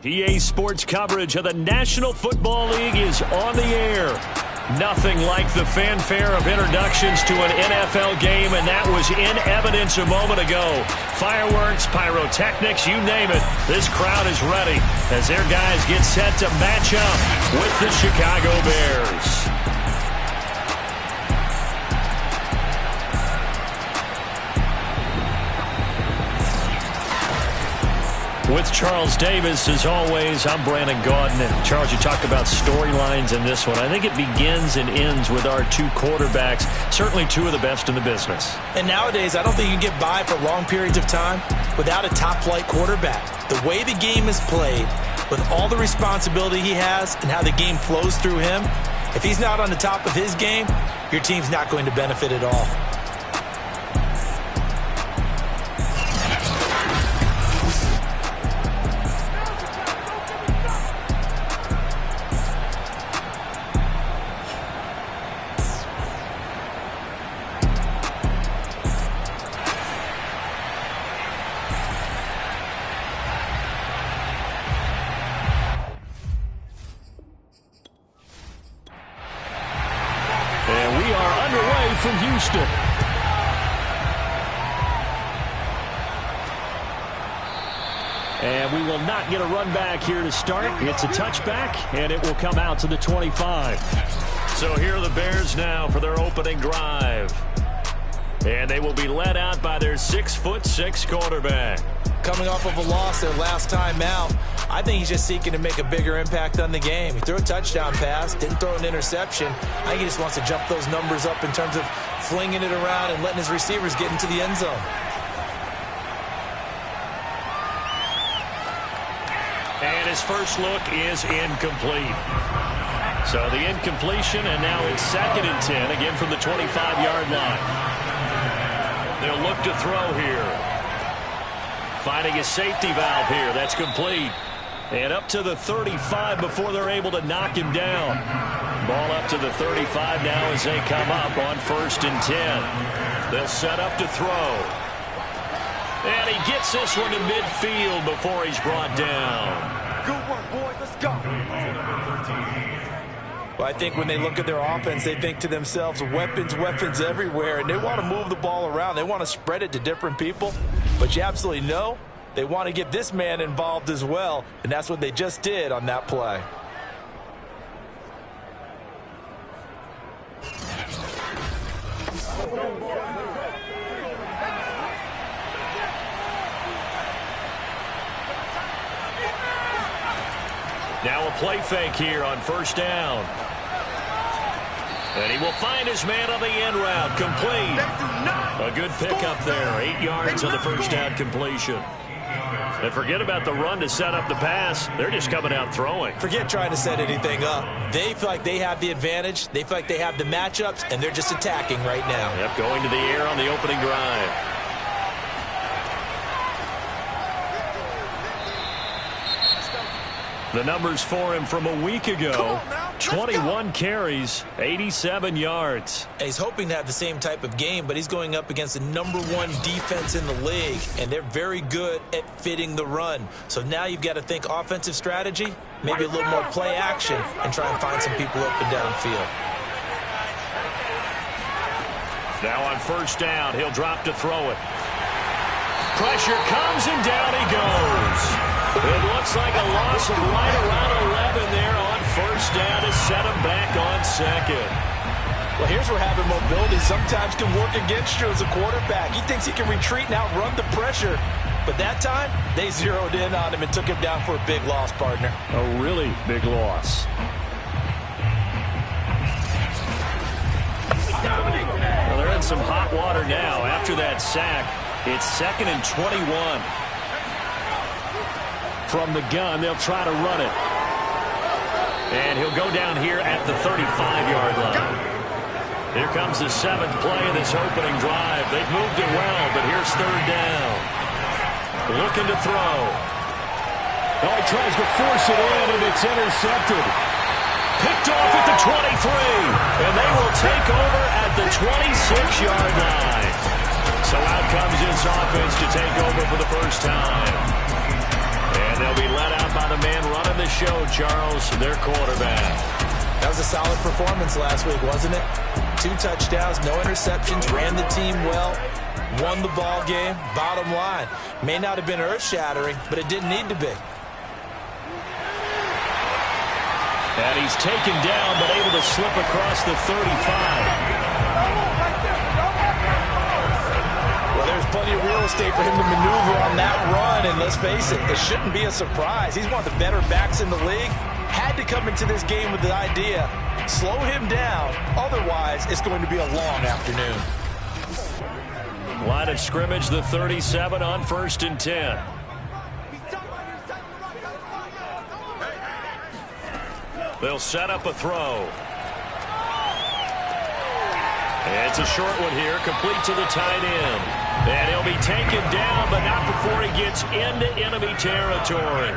EA Sports coverage of the National Football League is on the air. Nothing like the fanfare of introductions to an NFL game, and that was in evidence a moment ago. Fireworks, pyrotechnics, you name it. This crowd is ready as their guys get set to match up with the Chicago Bears. With Charles Davis, as always, I'm Brandon Gaudin. And Charles, you talked about storylines in this one. I think it begins and ends with our two quarterbacks, certainly two of the best in the business. And nowadays, I don't think you can get by for long periods of time without a top-flight quarterback. The way the game is played, with all the responsibility he has and how the game flows through him, if he's not on the top of his game, your team's not going to benefit at all. From Houston. And we will not get a run back here to start. It's a touchback, and it will come out to the 25. So here are the Bears now for their opening drive. And they will be led out by their 6'6" quarterback. Coming off of a loss their last time out, I think he's just seeking to make a bigger impact on the game. He threw a touchdown pass, didn't throw an interception. I think he just wants to jump those numbers up in terms of flinging it around and letting his receivers get into the end zone. And his first look is incomplete. So the incompletion, and now it's 2nd and 10, again from the 25-yard line. They'll look to throw here. Finding a safety valve here. That's complete. And up to the 35 before they're able to knock him down. Ball up to the 35 now as they come up on 1st and 10. They'll set up to throw. And he gets this one to midfield before he's brought down. Good work, boys. Let's go. Well, I think when they look at their offense, they think to themselves, weapons, weapons everywhere, and they want to move the ball around. They want to spread it to different people, but you absolutely know they want to get this man involved as well, and that's what they just did on that play. Now a play fake here on 1st down. And he will find his man on the end route. Complete. A good pickup there. 8 yards on the 1st down completion. And forget about the run to set up the pass. They're just coming out throwing. Forget trying to set anything up. They feel like they have the advantage. They feel like they have the matchups, and they're just attacking right now. Yep, going to the air on the opening drive. The numbers for him from a week ago. 21 carries, 87 yards. He's hoping to have the same type of game, but he's going up against the #1 defense in the league, and they're very good at fitting the run. So now you've got to think offensive strategy, maybe a little more play action, and try and find some people up and downfield. Now on 1st down, he'll drop to throw it. Pressure comes, and down he goes. It looks like a loss of right around 11 there on 1st down to set him back on 2nd. Well, here's where having mobility sometimes can work against you as a quarterback. He thinks he can retreat and outrun the pressure. But that time, they zeroed in on him and took him down for a big loss, partner. A really big loss. Well, they're in some hot water now. After that sack, it's 2nd and 21. From the gun, they'll try to run it. And he'll go down here at the 35-yard line. Here comes the 7th play of this opening drive. They've moved it well, but here's 3rd down. Looking to throw. Oh, he tries to force it in, and it's intercepted. Picked off at the 23, and they will take over at the 26-yard line. So out comes this offense to take over for the first time. And And they'll be let out by the man running the show, Charles, their quarterback. That was a solid performance last week, wasn't it? 2 touchdowns, no interceptions, ran the team well, won the ball game. Bottom line, may not have been earth-shattering, but it didn't need to be. And he's taken down, but able to slip across the 35. Well, there's plenty of real estate for him to maneuver on that run, and let's face it, it shouldn't be a surprise. He's one of the better backs in the league. Had to come into this game with the idea, slow him down, otherwise it's going to be a long afternoon. Line of scrimmage, the 37 on 1st and 10. They'll set up a throw. It's a short one here, complete to the tight end. And he'll be taken down, but not before he gets into enemy territory.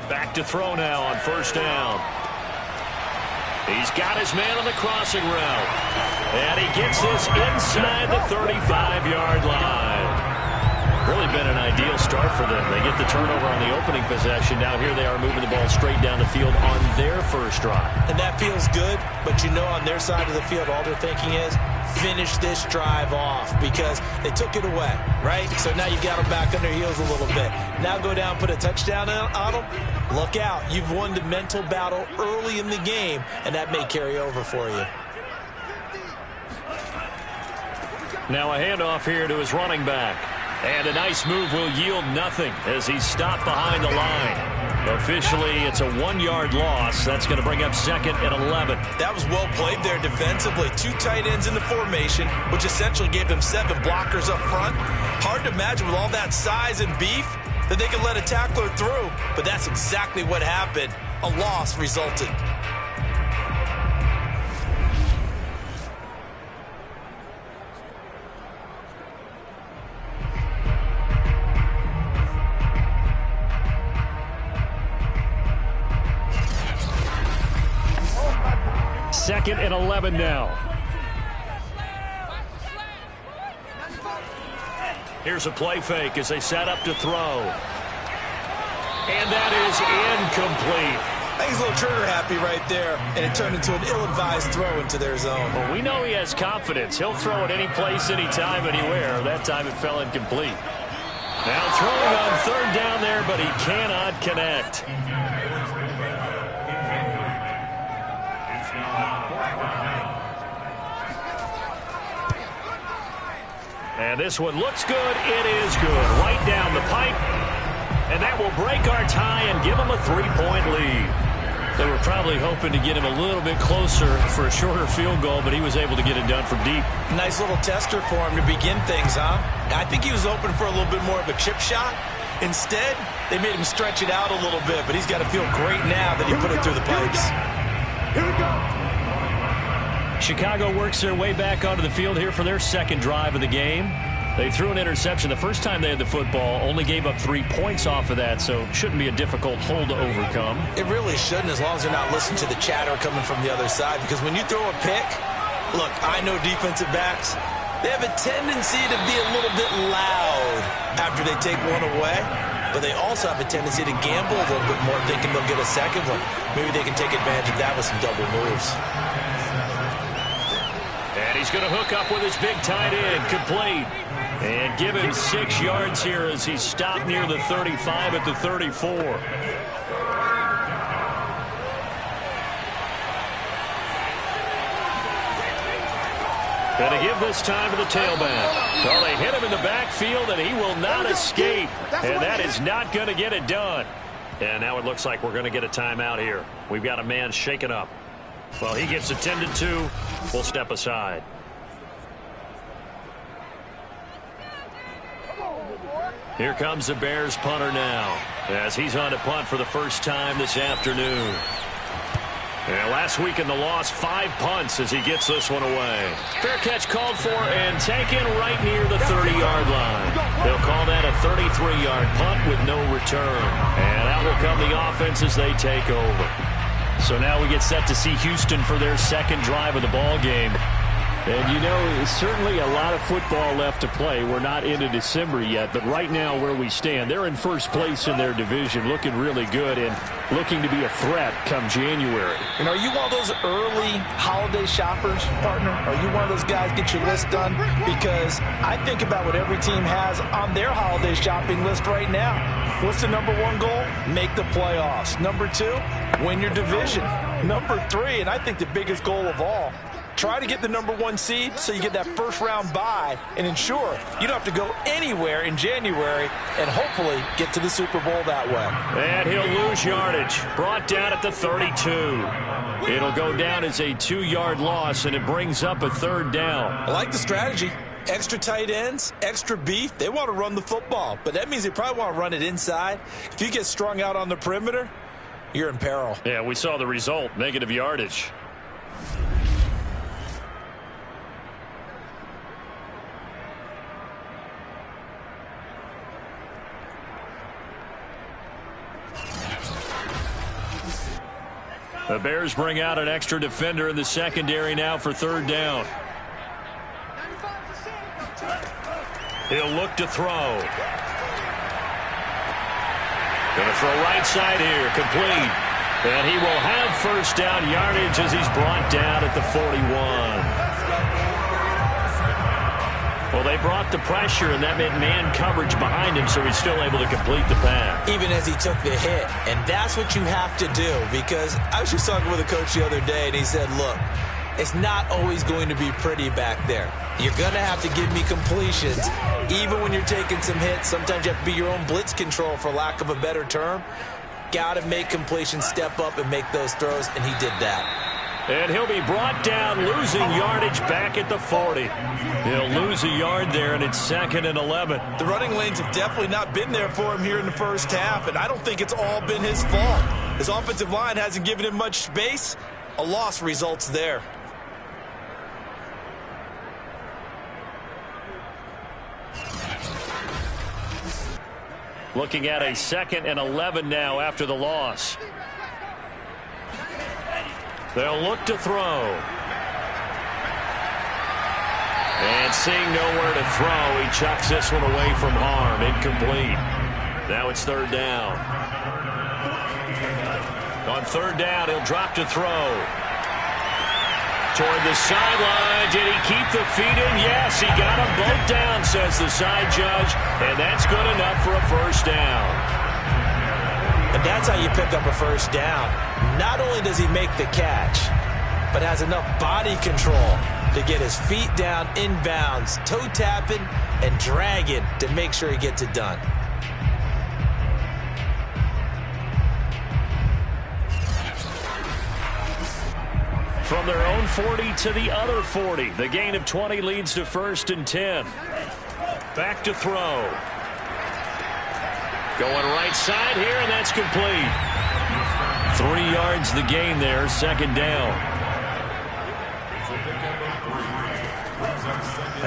Back to throw now on 1st down. He's got his man on the crossing route. And he gets this inside the 35-yard line. Really been an ideal start for them. They get the turnover on the opening possession. Now here they are moving the ball straight down the field on their first drive. And that feels good, but you know on their side of the field all they're thinking is finish this drive off because they took it away, right? So now you got them back on their heels a little bit. Now go down, put a touchdown on them. Look out. You've won the mental battle early in the game, and that may carry over for you. Now a handoff here to his running back. And a nice move will yield nothing as he's stopped behind the line. Officially, it's a 1-yard loss. That's going to bring up 2nd and 11. That was well played there defensively. 2 tight ends in the formation, which essentially gave them 7 blockers up front. Hard to imagine with all that size and beef that they could let a tackler through. But that's exactly what happened. A loss resulted. Second and 11 now. Here's a play fake as they set up to throw. And that is incomplete. I think he's a little trigger happy right there, and it turned into an ill-advised throw into their zone. Well, we know he has confidence. He'll throw it any place, anytime, anywhere. That time it fell incomplete. Now throwing on 3rd down there, but he cannot connect. And this one looks good. It is good. Right down the pipe. And that will break our tie and give them a 3-point lead. They were probably hoping to get him a little bit closer for a shorter field goal, but he was able to get it done from deep. Nice little tester for him to begin things, huh? I think he was hoping for a little bit more of a chip shot. Instead, they made him stretch it out a little bit, but he's got to feel great now that he put it through the pipes. Here we go. Chicago works their way back onto the field here for their 2nd drive of the game. They threw an interception the first time they had the football, only gave up 3 points off of that, so it shouldn't be a difficult hole to overcome. It really shouldn't, as long as they're not listening to the chatter coming from the other side, because when you throw a pick, look, I know defensive backs, they have a tendency to be a little bit loud after they take one away, but they also have a tendency to gamble a little bit more, thinking they'll get a second one. Maybe they can take advantage of that with some double moves. And he's going to hook up with his big tight end, complete. And give him 6 yards here as he stopped near the 35 at the 34. Going to give this time to the tailback. Well, they hit him in the backfield, and he will not escape. And that is not going to get it done. And now it looks like we're going to get a timeout here. We've got a man shaken up. Well, he gets attended to. We'll step aside. Here comes the Bears punter now as he's on to punt for the first time this afternoon. And last week in the loss, 5 punts as he gets this one away. Fair catch called for and taken right near the 30-yard line. They'll call that a 33-yard punt with no return. And out will come the offense as they take over. So now we get set to see Houston for their 2nd drive of the ball game. And, you know, certainly a lot of football left to play. We're not into December yet, but right now where we stand, they're in first place in their division, looking really good and looking to be a threat come January. And are you one of those early holiday shoppers, partner? Are you one of those guys get your list done? Because I think about what every team has on their holiday shopping list right now. What's the number one goal? Make the playoffs. Number two, win your division. Number three, and I think the biggest goal of all, try to get the number one seed so you get that first round bye and ensure you don't have to go anywhere in January and hopefully get to the Super Bowl that way. And he'll lose yardage. Brought down at the 32. It'll go down as a 2-yard loss, and it brings up a third down. I like the strategy. Extra tight ends, extra beef. They want to run the football, but that means they probably want to run it inside. If you get strung out on the perimeter, you're in peril. Yeah, we saw the result, negative yardage. The Bears bring out an extra defender in the secondary now for third down. He'll look to throw. Going to throw right side here, complete. And he will have first down yardage as he's brought down at the 41. Well, they brought the pressure, and that meant man coverage behind him, so he's still able to complete the pass. Even as he took the hit, and that's what you have to do, because I was just talking with a coach the other day, and he said, look, it's not always going to be pretty back there. You're going to have to give me completions. Even when you're taking some hits, sometimes you have to be your own blitz control, for lack of a better term. Got to make completions, step up, and make those throws, and he did that. And he'll be brought down, losing yardage back at the 40. He'll lose a yard there, and it's 2nd and 11. The running lanes have definitely not been there for him here in the first half, and I don't think it's all been his fault. His offensive line hasn't given him much space. A loss results there. Looking at a 2nd and 11 now after the loss. They'll look to throw. And seeing nowhere to throw, he chucks this one away from harm. Incomplete. Now it's third down. On third down, he'll drop to throw. Toward the sideline. Did he keep the feet in? Yes, he got them both down, says the side judge. And that's good enough for a first down. And that's how you pick up a first down. Not only does he make the catch, but has enough body control to get his feet down inbounds, toe tapping and dragging to make sure he gets it done. From their own 40 to the other 40. The gain of 20 leads to 1st and 10. Back to throw. Going right side here, and that's complete. 3 yards the gain there, 2nd down.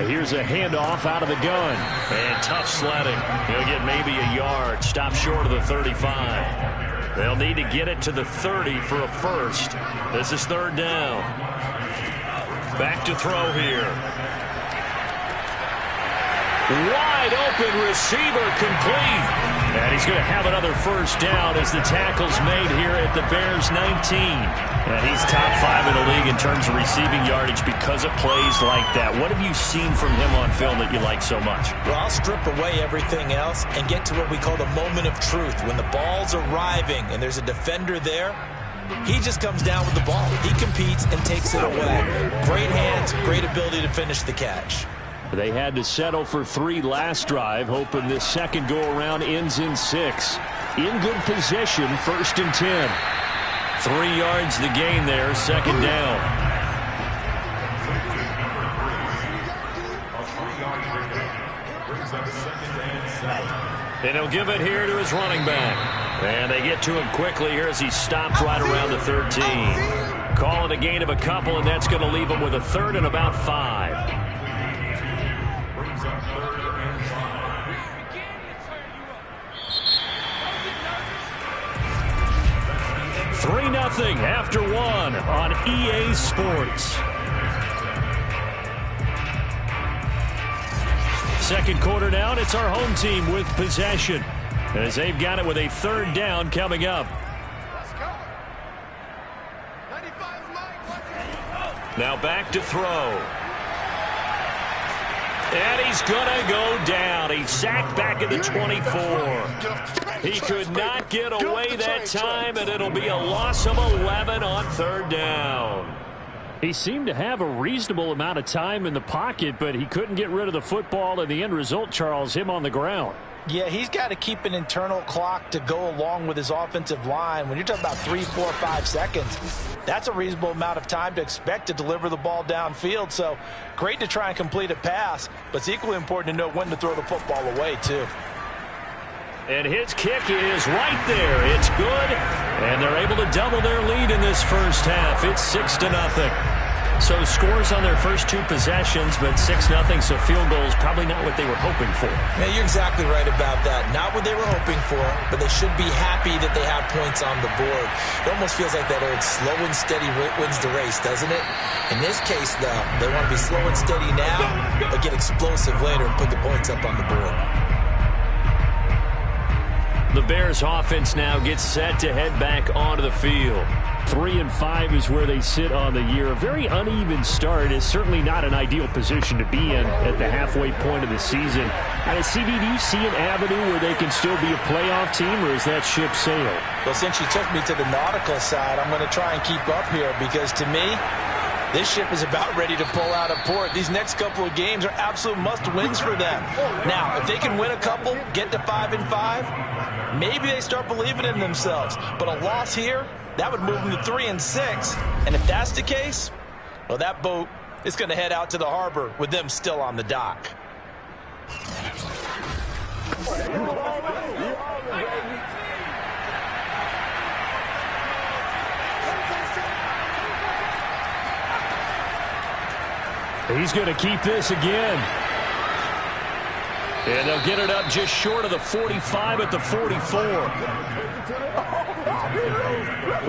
Here's a handoff out of the gun. And tough sledding. He'll get maybe a yard. Stop short of the 35. They'll need to get it to the 30 for a first. This is third down. Back to throw here. Wide open receiver, complete. And he's going to have another first down as the tackle's made here at the Bears 19. And he's top 5 in the league in terms of receiving yardage because of plays like that. What have you seen from him on film that you like so much? Well, I'll strip away everything else and get to what we call the moment of truth. When the ball's arriving and there's a defender there, he just comes down with the ball. He competes and takes it away. Great hands, great ability to finish the catch. They had to settle for 3 last drive, hoping this second go-around ends in 6. In good position, 1st and 10. 3 yards the gain there, 2nd down. And he'll give it here to his running back. And they get to him quickly here as he stopped right around the 13. Call it a gain of a couple, and that's going to leave him with a 3rd and about 5. 3-0 after 1 on EA Sports. Second quarter now, and it's our home team with possession, as they've got it with a third down coming up. Now back to throw. And he's going to go down. He's sacked back at the 24. He could not get away that time, and it'll be a loss of 11 on third down. He seemed to have a reasonable amount of time in the pocket, but he couldn't get rid of the football, and the end result, Charles, him on the ground. Yeah, he's got to keep an internal clock to go along with his offensive line. When you're talking about 3, 4, 5 seconds, that's a reasonable amount of time to expect to deliver the ball downfield. So great to try and complete a pass, but it's equally important to know when to throw the football away, too. And his kick is right there. It's good, and they're able to double their lead in this first half. It's 6-0. So scores on their first 2 possessions, but 6-0, so field goals probably not what they were hoping for. Yeah, you're exactly right about that. Not what they were hoping for, but they should be happy that they have points on the board. It almost feels like that old slow and steady wins the race, doesn't it? In this case, though, they want to be slow and steady now, but get explosive later and put the points up on the board. The Bears offense now gets set to head back onto the field. 3-5 is where they sit on the year. A very uneven start is certainly not an ideal position to be in at the halfway point of the season. And CD, do you see an avenue where they can still be a playoff team, or is that ship sailed? Well, since you took me to the nautical side, I'm going to try and keep up here, because to me, this ship is about ready to pull out of port. These next couple of games are absolute must-wins for them. Now, if they can win a couple, get to 5-5, maybe they start believing in themselves. But a loss here, that would move them to 3-6. And if that's the case, well, that boat is going to head out to the harbor with them still on the dock. He's going to keep this again. And they'll get it up just short of the 45 at the 44.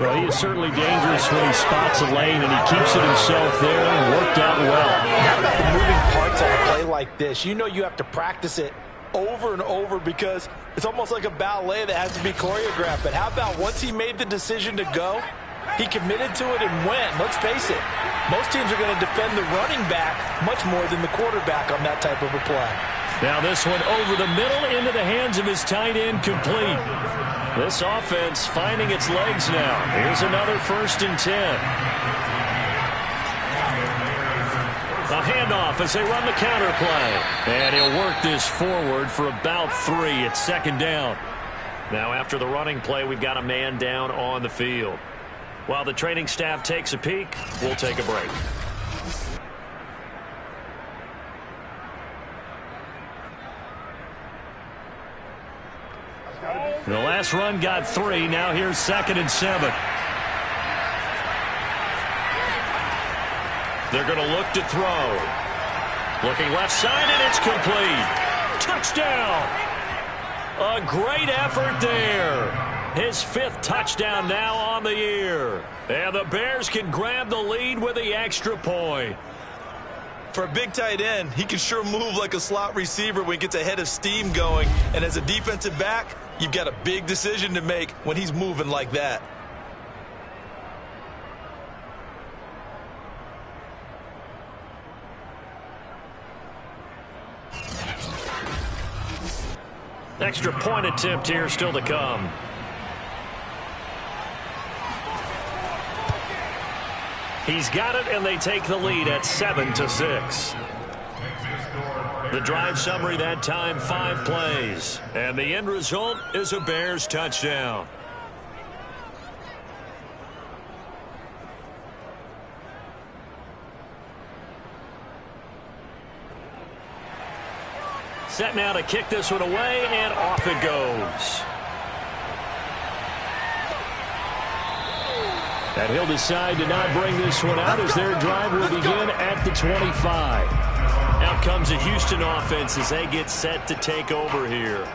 Well, he is certainly dangerous when he spots a lane, and he keeps it himself there and worked out well. How about the moving parts on a play like this? You know you have to practice it over and over, because it's almost like a ballet that has to be choreographed. But how about once he made the decision to go, he committed to it and went. Let's face it, most teams are going to defend the running back much more than the quarterback on that type of a play. Now this one over the middle into the hands of his tight end, complete. This offense finding its legs now. Here's another 1st and 10. A handoff as they run the counter play. And he'll work this forward for about 3. It's 2nd down. Now after the running play, we've got a man down on the field. While the training staff takes a peek, we'll take a break. The last run got 3. Now here's 2nd and 7. They're going to look to throw. Looking left side, and it's complete. Touchdown! A great effort there. His 5th touchdown now on the year. And the Bears can grab the lead with the extra point. For a big tight end, he can sure move like a slot receiver when he gets a head of steam going. And as a defensive back, you've got a big decision to make when he's moving like that. Extra point attempt here still to come. He's got it, and they take the lead at 7-6. The drive summary that time, 5 plays. And the end result is a Bears touchdown. Set now to kick this one away, and off it goes. And he'll decide to not bring this one out as their drive will begin at the 25. Out comes the Houston offense as they get set to take over here.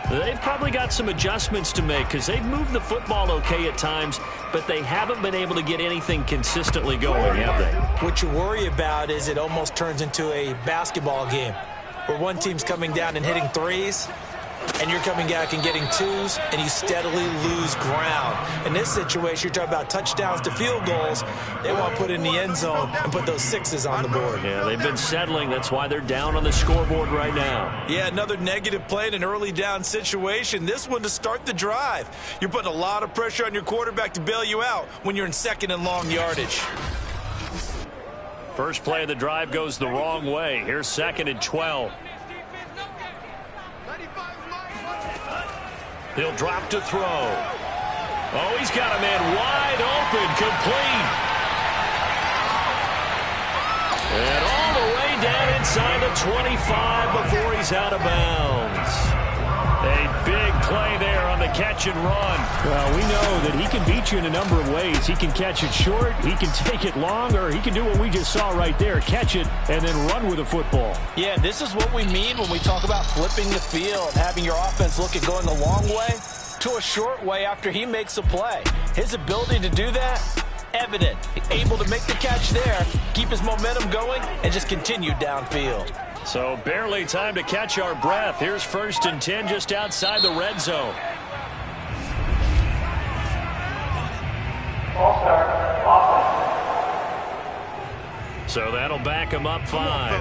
They've probably got some adjustments to make because they've moved the football okay at times, but they haven't been able to get anything consistently going, have they? What you worry about is it almost turns into a basketball game. where one team's coming down and hitting threes, and you're coming back and getting twos, and you steadily lose ground. In this situation, you're talking about touchdowns to field goals. They want to put in the end zone and put those sixes on the board. Yeah, they've been settling. That's why they're down on the scoreboard right now. Yeah, another negative play in an early down situation. This one to start the drive. You're putting a lot of pressure on your quarterback to bail you out when you're in second and long yardage. First play of the drive goes the wrong way. Here's 2nd and 12. He'll drop to throw. Oh, he's got a man wide open, complete. And all the way down inside the 25 before he's out of bounds. A big play there on the catch and run. Well, we know that he can beat you in a number of ways. He can catch it short, he can take it long, or he can do what we just saw right there, catch it and then run with the football. Yeah, this is what we mean when we talk about flipping the field, having your offense look at going a long way to a short way after he makes a play. His ability to do that, evident. Able to make the catch there, keep his momentum going, and just continue downfield. So barely time to catch our breath. Here's 1st and 10 just outside the red zone. So that'll back him up 5.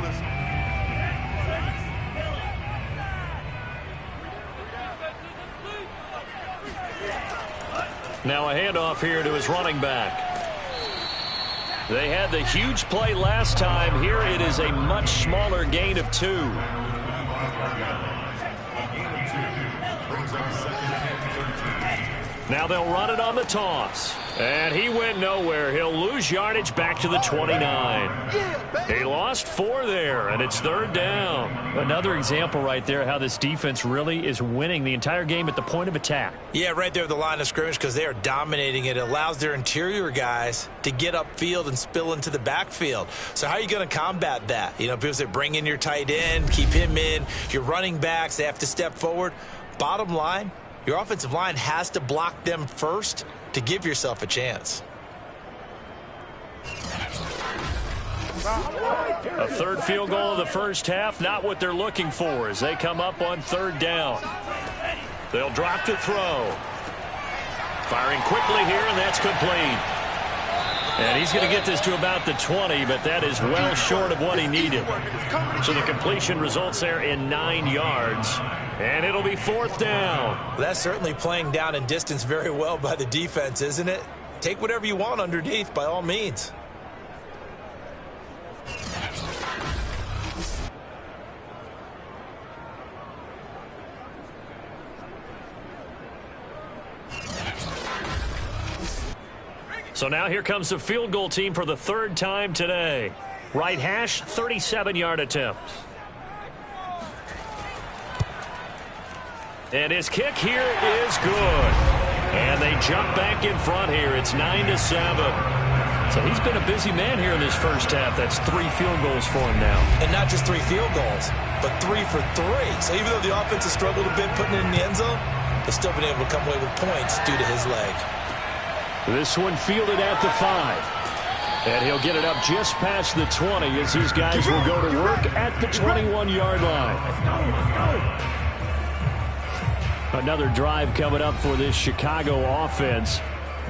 Now a handoff here to his running back. They had the huge play last time. Here it is a much smaller gain of 2. Now they'll run it on the toss. And he went nowhere. He'll lose yardage back to the 29. He lost 4 there, and it's 3rd down. Another example right there how this defense really is winning the entire game at the point of attack. Yeah, right there at the line of scrimmage because they are dominating it. It allows their interior guys to get upfield and spill into the backfield. So how are you going to combat that? You know, people say bring in your tight end, keep him in. Your running backs, they have to step forward. Bottom line, your offensive line has to block them first to give yourself a chance. A 3rd field goal of the first half, not what they're looking for as they come up on 3rd down. They'll drop to throw. Firing quickly here, and that's complete. And he's going to get this to about the 20, but that is well short of what he needed. So the completion results there in 9 yards. And it'll be 4th down. Well, that's certainly playing down in distance very well by the defense, isn't it? Take whatever you want underneath, by all means. So now here comes the field goal team for the 3rd time today. Right hash, 37-yard attempt. And his kick here is good. And they jump back in front here. It's 9-7. So he's been a busy man here in this first half. That's 3 field goals for him now. And not just 3 field goals, but 3 for 3. So even though the offense has struggled a bit putting it in the end zone, they've still been able to come away with points due to his leg. This one fielded at the 5. And he'll get it up just past the 20 as these guys will go to work at the 21-yard line. Let's go. Another drive coming up for this Chicago offense.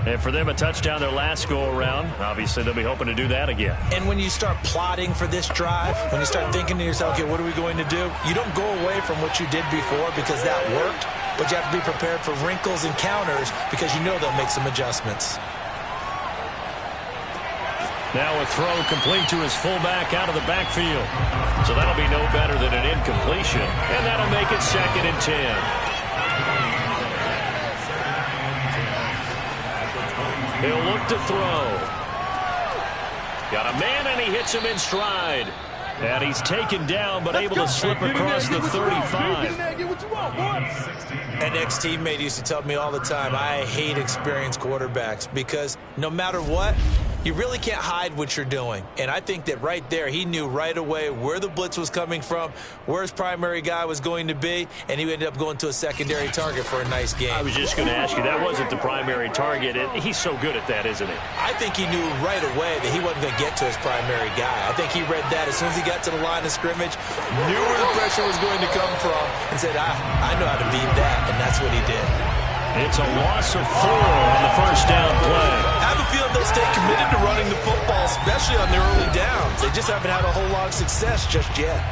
And for them, a touchdown their last go-around. Obviously, they'll be hoping to do that again. And when you start plotting for this drive, when you start thinking to yourself, okay, what are we going to do? You don't go away from what you did before because that worked, but you have to be prepared for wrinkles and counters because you know they'll make some adjustments. Now a throw complete to his fullback out of the backfield. So that'll be no better than an incompletion. And that'll make it 2nd and 10. He'll look to throw. Got a man, and he hits him in stride. And he's taken down, but able to slip across the 35. An ex-teammate used to tell me all the time, I hate experienced quarterbacks because no matter what, you really can't hide what you're doing. And I think that right there, he knew right away where the blitz was coming from, where his primary guy was going to be, and he ended up going to a secondary target for a nice game. I was just going to ask you, that wasn't the primary target. He's so good at that, isn't he? I think he knew right away that he wasn't going to get to his primary guy. I think he read that as soon as he got to the line of scrimmage, knew where the pressure was going to come from, and said, I know how to beat that, and that's what he did. It's a loss of 4 on the first down play. I have a feeling they'll stay committed to running the football, especially on the early downs. They just haven't had a whole lot of success just yet.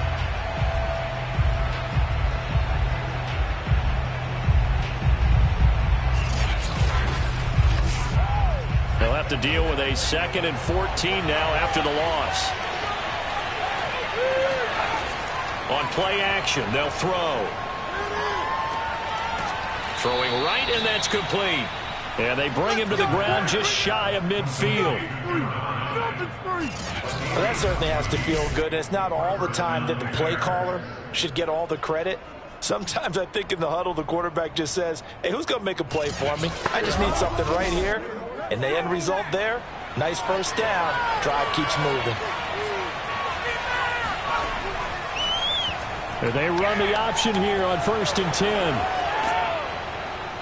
They'll have to deal with a 2nd and 14 now after the loss. On play action, they'll throw. Throwing right, and that's complete. And they bring him to the ground just shy of midfield. Well, that certainly has to feel good. It's not all the time that the play caller should get all the credit. Sometimes I think in the huddle, the quarterback just says, hey, who's going to make a play for me? I just need something right here. And the end result there, nice first down. Drive keeps moving. They run the option here on 1st and 10.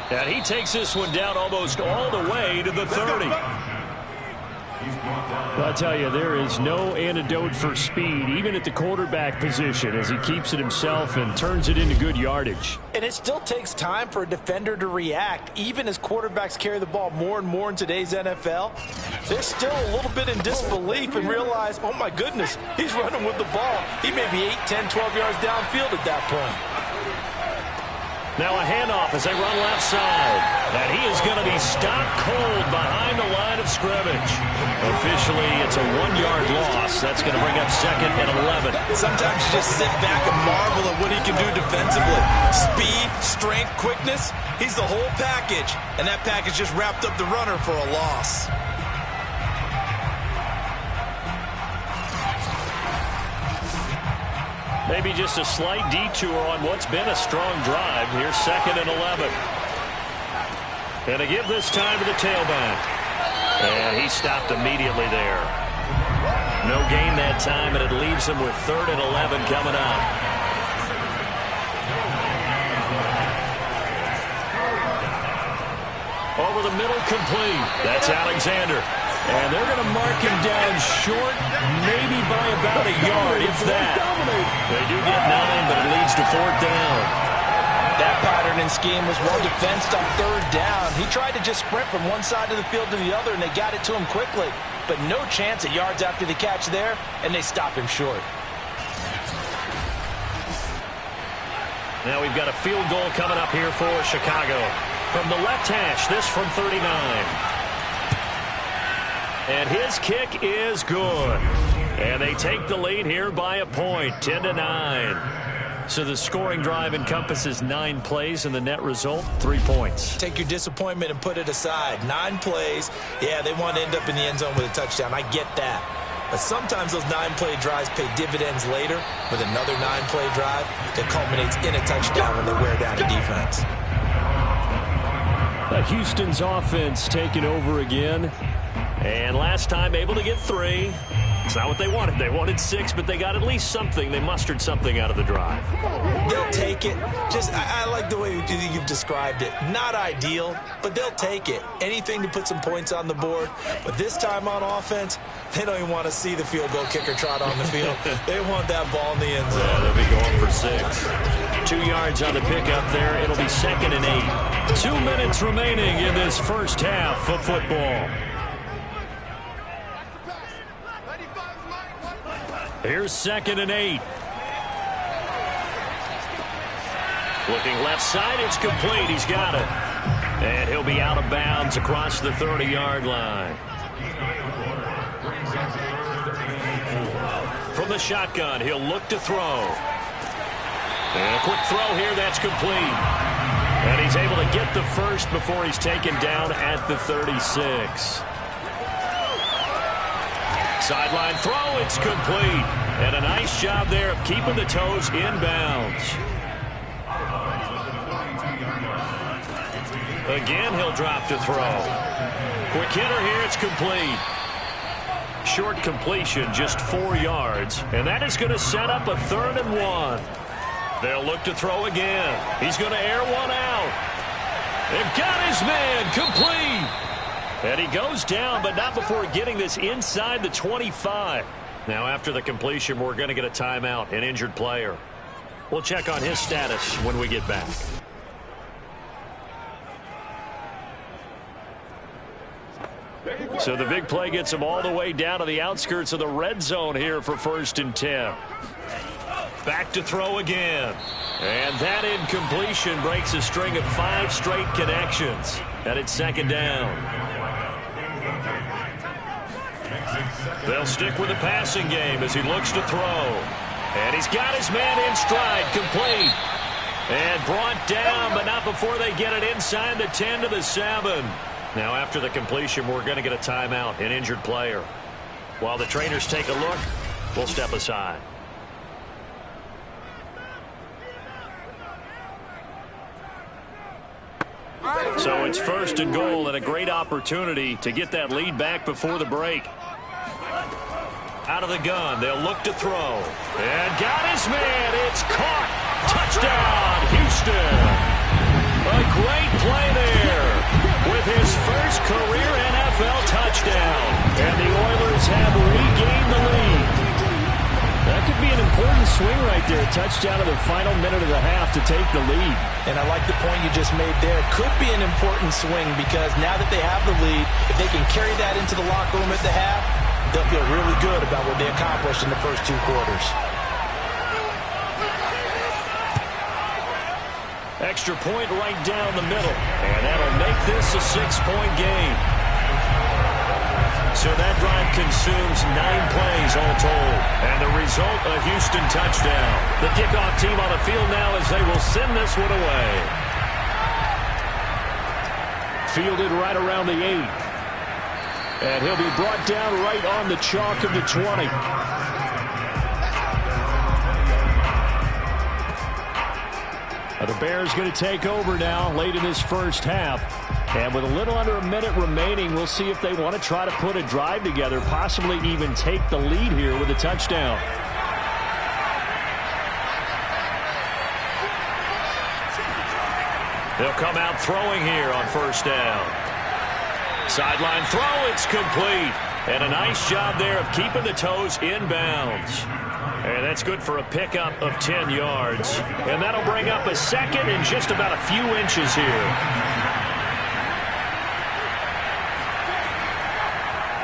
And he takes this one down almost all the way to the 30. I'll tell you, there is no antidote for speed, even at the quarterback position, as he keeps it himself and turns it into good yardage. And it still takes time for a defender to react, even as quarterbacks carry the ball more and more in today's NFL. They're still a little bit in disbelief and realize, oh my goodness, he's running with the ball. He may be 8, 10, 12 yards downfield at that point. Now a handoff as they run left side. And he is going to be stopped cold behind the line of scrimmage. Officially, it's a 1-yard loss. That's going to bring up 2nd and 11. Sometimes you just sit back and marvel at what he can do defensively. Speed, strength, quickness. He's the whole package. And that package just wrapped up the runner for a loss. Maybe just a slight detour on what's been a strong drive. Here's 2nd and 11. And to give this time to the tailback. And he stopped immediately there. No gain that time, and it leaves him with 3rd and 11 coming up. Over the middle, complete. That's Alexander. And they're going to mark him down short, maybe by about a yard, if that. They do get 9, but it leads to 4th down. That pattern and scheme was well defensed on 3rd down. He tried to just sprint from one side of the field to the other, and they got it to him quickly. But no chance at yards after the catch there, and they stop him short. Now we've got a field goal coming up here for Chicago. From the left hash, this from 39. And his kick is good. And they take the lead here by a point, 10-9. So the scoring drive encompasses 9 plays, and the net result, 3 points. Take your disappointment and put it aside. 9 plays. Yeah, they want to end up in the end zone with a touchdown. I get that. But sometimes those 9-play drives pay dividends later with another 9-play drive that culminates in a touchdown when they wear down a defense. Houston's offense taking over again. And last time able to get 3. It's not what they wanted. They wanted 6, but they got at least something. They mustered something out of the drive. They'll take it. I like the way you've described it. Not ideal, but they'll take it. Anything to put some points on the board. But this time on offense, they don't even want to see the field goal kicker trot on the field. They want that ball in the end zone. Yeah, they'll be going for 6. 2 yards on the pickup there. It'll be 2nd and 8. 2 minutes remaining in this first half of football. Here's 2nd and 8. Looking left side, it's complete. He's got it. And he'll be out of bounds across the 30-yard line. From the shotgun, he'll look to throw. And a quick throw here, that's complete. And he's able to get the first before he's taken down at the 36. Sideline throw, it's complete. And a nice job there of keeping the toes inbounds. Again, he'll drop to throw. Quick hitter here. It's complete. Short completion, just 4 yards. And that is going to set up a 3rd and 1. They'll look to throw again. He's going to air one out. They've got his man complete. And he goes down, but not before getting this inside the 25. Now, after the completion, we're going to get a timeout, an injured player. We'll check on his status when we get back. So the big play gets him all the way down to the outskirts of the red zone here for 1st and 10. Back to throw again. And that incompletion breaks a string of 5 straight connections. And it's 2nd down. They'll stick with the passing game as he looks to throw. And he's got his man in stride, complete. And brought down, but not before they get it inside the 10 to the 7. Now, after the completion, we're going to get a timeout, an injured player. While the trainers take a look, we'll step aside. So it's 1st and goal and a great opportunity to get that lead back before the break. Out of the gun, they'll look to throw. And got his man. It's caught. Touchdown, Houston. A great play there with his first career NFL touchdown. And the Oilers have regained the lead. That could be an important swing right there. A touchdown in the final minute of the half to take the lead. And I like the point you just made there. Could be an important swing because now that they have the lead, if they can carry that into the locker room at the half, they'll feel really good about what they accomplished in the first 2 quarters. Extra point right down the middle. And that'll make this a 6-point game. So that drive consumes 9 plays all told. And the result, a Houston touchdown. The kickoff team on the field now as they will send this one away. Fielded right around the 8. And he'll be brought down right on the chalk of the 20. The Bears going to take over now late in this first half. And with a little under a minute remaining, we'll see if they want to try to put a drive together, possibly even take the lead here with a touchdown. They'll come out throwing here on 1st down. Sideline throw, it's complete. And a nice job there of keeping the toes inbounds. And that's good for a pickup of 10 yards. And that'll bring up a 2nd and just about a few inches here.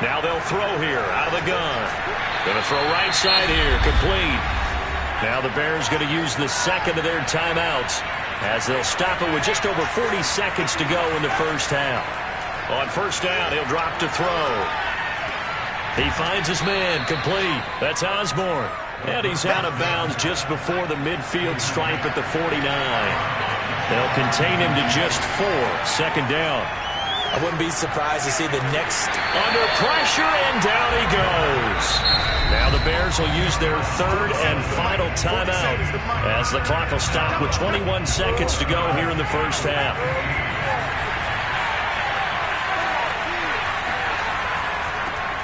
Now they'll throw here out of the gun. Going to throw right side here, complete. Now the Bears going to use the 2nd of their timeouts as they'll stop it with just over 40 seconds to go in the first half. On 1st down, he'll drop to throw. He finds his man, complete. That's Osborne. And he's out of bounds just before the midfield stripe at the 49. They'll contain him to just 4. 2nd down. I wouldn't be surprised to see the next. Under pressure, and down he goes. Now the Bears will use their 3rd and final timeout as the clock will stop with 21 seconds to go here in the first half.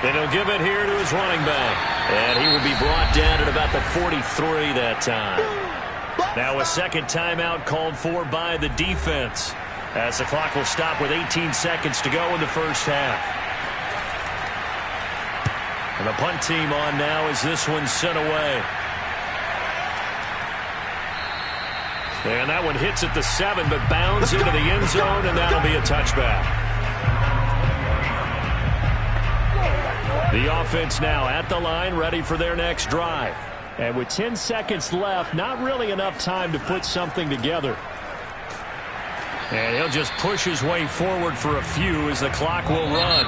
And he'll give it here to his running back. And he will be brought down at about the 43 that time. Now a 2nd timeout called for by the defense as the clock will stop with 18 seconds to go in the first half. And the punt team on now as this one's sent away. And that one hits at the 7 but bounds into the end zone, and that'll be a touchback. The offense now at the line, ready for their next drive. And with 10 seconds left, not really enough time to put something together. And he'll just push his way forward for a few as the clock will run.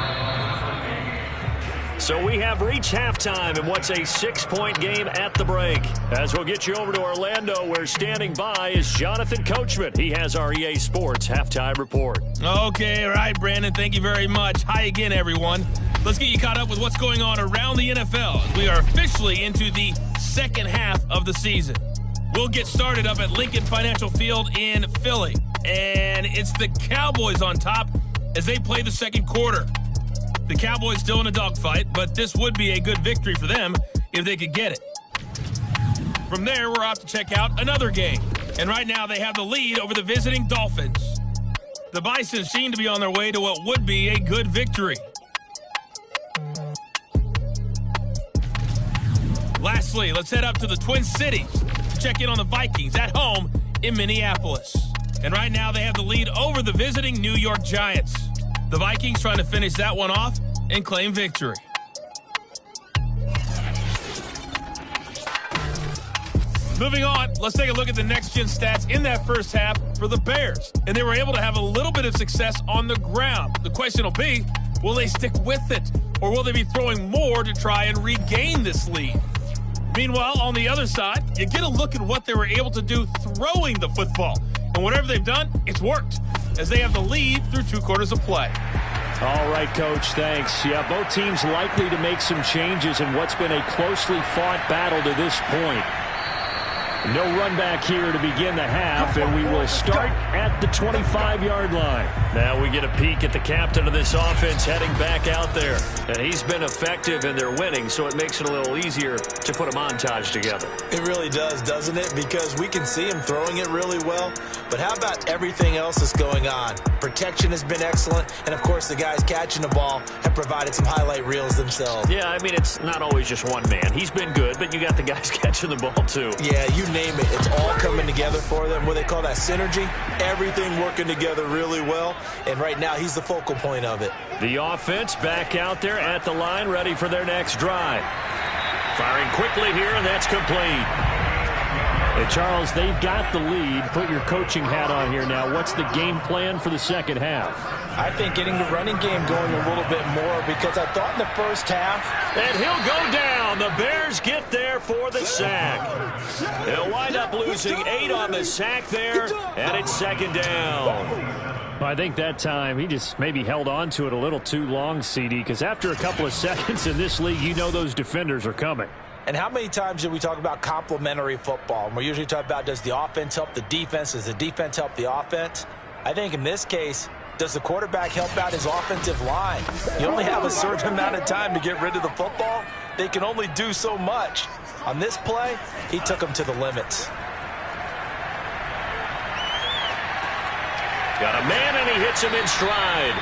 So we have reached halftime in what's a 6-point game at the break. As we'll get you over to Orlando, where standing by is Jonathan Coachman. He has our EA Sports halftime report. Okay, all right, Brandon. Thank you very much. Hi again, everyone. Let's get you caught up with what's going on around the NFL. We are officially into the second half of the season. We'll get started up at Lincoln Financial Field in Philly. and it's the Cowboys on top as they play the second quarter. The Cowboys still in a dogfight, but this would be a good victory for them if they could get it. From there, we're off to check out another game. And right now, they have the lead over the visiting Dolphins. The Bison seem to be on their way to what would be a good victory. Lastly, let's head up to the Twin Cities to check in on the Vikings at home in Minneapolis. And right now, they have the lead over the visiting New York Giants. The Vikings trying to finish that one off and claim victory. Moving on, let's take a look at the next-gen stats in that first half for the Bears. And they were able to have a little bit of success on the ground. The question will be, will they stick with it? Or will they be throwing more to try and regain this lead? Meanwhile, on the other side, you get a look at what they were able to do throwing the football. And whatever they've done, it's worked, as they have the lead through 2 quarters of play. All right, Coach, thanks. Yeah, both teams likely to make some changes in what's been a closely fought battle to this point. No run back here to begin the half, and we will start at the 25-yard line. Now we get a peek at the captain of this offense heading back out there. And he's been effective and they're winning, so it makes it a little easier to put a montage together. It really does, doesn't it? Because we can see him throwing it really well. But how about everything else that's going on? Protection has been excellent, and of course the guys catching the ball have provided some highlight reels themselves. Yeah, I mean, it's not always just one man. He's been good, but you got the guys catching the ball too. Yeah, you name it. It's all coming together for them. What they call that synergy. Everything working together really well, and right now he's the focal point of it. The offense back out there at the line, ready for their next drive. Firing quickly here, and that's complete. Hey, Charles, they've got the lead. Put your coaching hat on here now. What's the game plan for the second half? I think getting the running game going a little bit more, because I thought in the first half. And he'll go down. The Bears get there for the sack. They'll wind up losing 8 on the sack there, and it's second down. Well, I think that time he just maybe held on to it a little too long, CD, because after a couple of seconds in this league, you know those defenders are coming. And how many times do we talk about complementary football? And we usually talk about, does the offense help the defense? Does the defense help the offense? I think in this case, does the quarterback help out his offensive line? You only have a certain amount of time to get rid of the football. They can only do so much. On this play, he took them to the limits. Got a man, and he hits him in stride.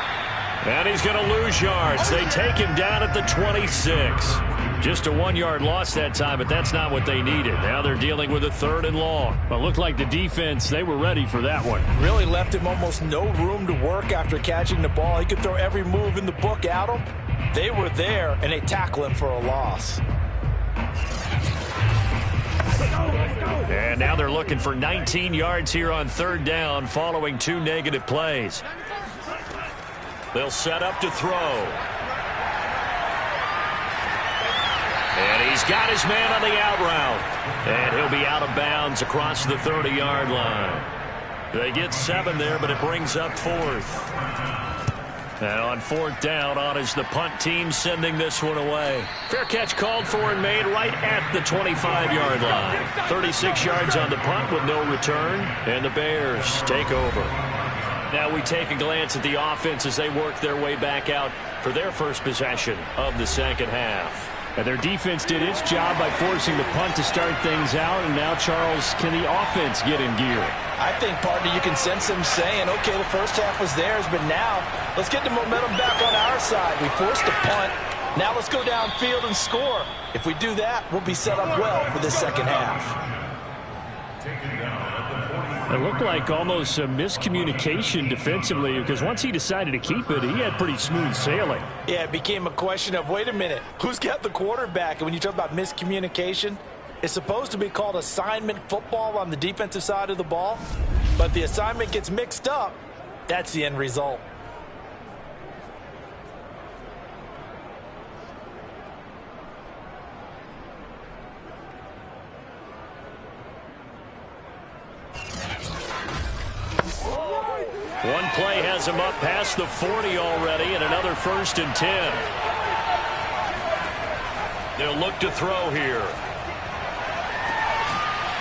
And he's going to lose yards. They take him down at the 26. Just a 1-yard loss that time, but that's not what they needed. Now they're dealing with a 3rd and long. But it looked like the defense, they were ready for that one. Really left him almost no room to work after catching the ball. He could throw every move in the book at him. They were there, and they tackle him for a loss. And now they're looking for 19 yards here on 3rd down following 2 negative plays. They'll set up to throw. And he's got his man on the out route. And he'll be out of bounds across the 30-yard line. They get 7 there, but it brings up 4th. And on 4th down, on is the punt team sending this one away. Fair catch called for and made right at the 25-yard line. 36 yards on the punt with no return. And the Bears take over. Now we take a glance at the offense as they work their way back out for their first possession of the second half. And their defense did its job by forcing the punt to start things out. And now, Charles, can the offense get in gear? I think, partner, you can sense them saying, okay, the first half was theirs, but now let's get the momentum back on our side. We forced the punt. Now let's go downfield and score. If we do that, we'll be set up well for the second half. It looked like almost a miscommunication defensively, because once he decided to keep it, he had pretty smooth sailing. Yeah, it became a question of, wait a minute, who's got the quarterback? And when you talk about miscommunication, it's supposed to be called assignment football on the defensive side of the ball. But the assignment gets mixed up. That's the end result. One play has him up past the 40 already, and another 1st and 10. They'll look to throw here.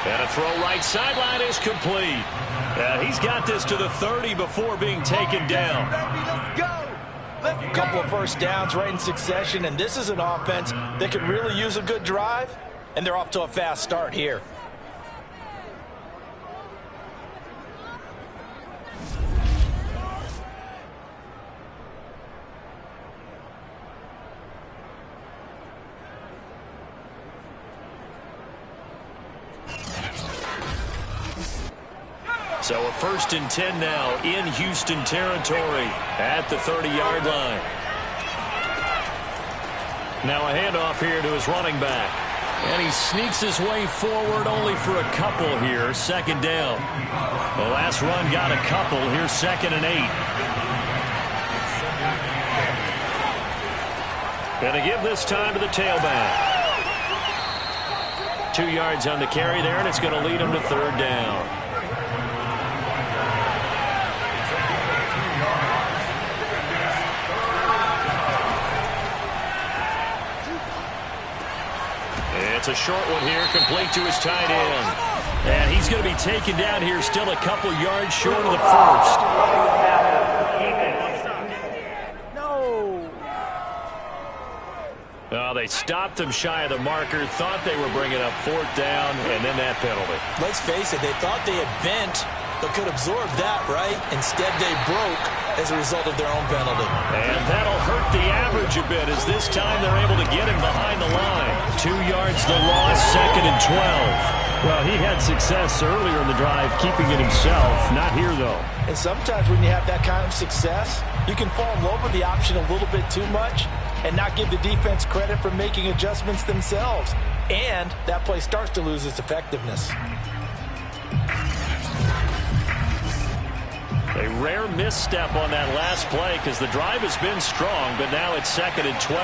And a throw right sideline is complete. He's got this to the 30 before being taken down. A couple of first downs right in succession, and this is an offense that could really use a good drive, and they're off to a fast start here. So a 1st and 10 now in Houston territory at the 30-yard line. Now a handoff here to his running back. And he sneaks his way forward only for a couple here. 2nd down. The last run got a couple. Here's 2nd and 8. Going to give this time to the tailback. 2 yards on the carry there, and it's going to lead him to 3rd down. It's a short one here, complete to his tight end. And he's going to be taken down here, still a couple yards short of the 1st. Oh, they stopped him shy of the marker, thought they were bringing up 4th down, and then that penalty. Let's face it, they thought they had bent, but could absorb that, right? Instead, they broke as a result of their own penalty. And that'll hurt the average a bit, as this time they're able to get him behind the line. 2 yards the loss, 2nd and 12. Well, he had success earlier in the drive, keeping it himself. Not here, though. And sometimes when you have that kind of success, you can fall in love with the option a little bit too much and not give the defense credit for making adjustments themselves. And that play starts to lose its effectiveness. A rare misstep on that last play because the drive has been strong, but now it's 2nd and 12.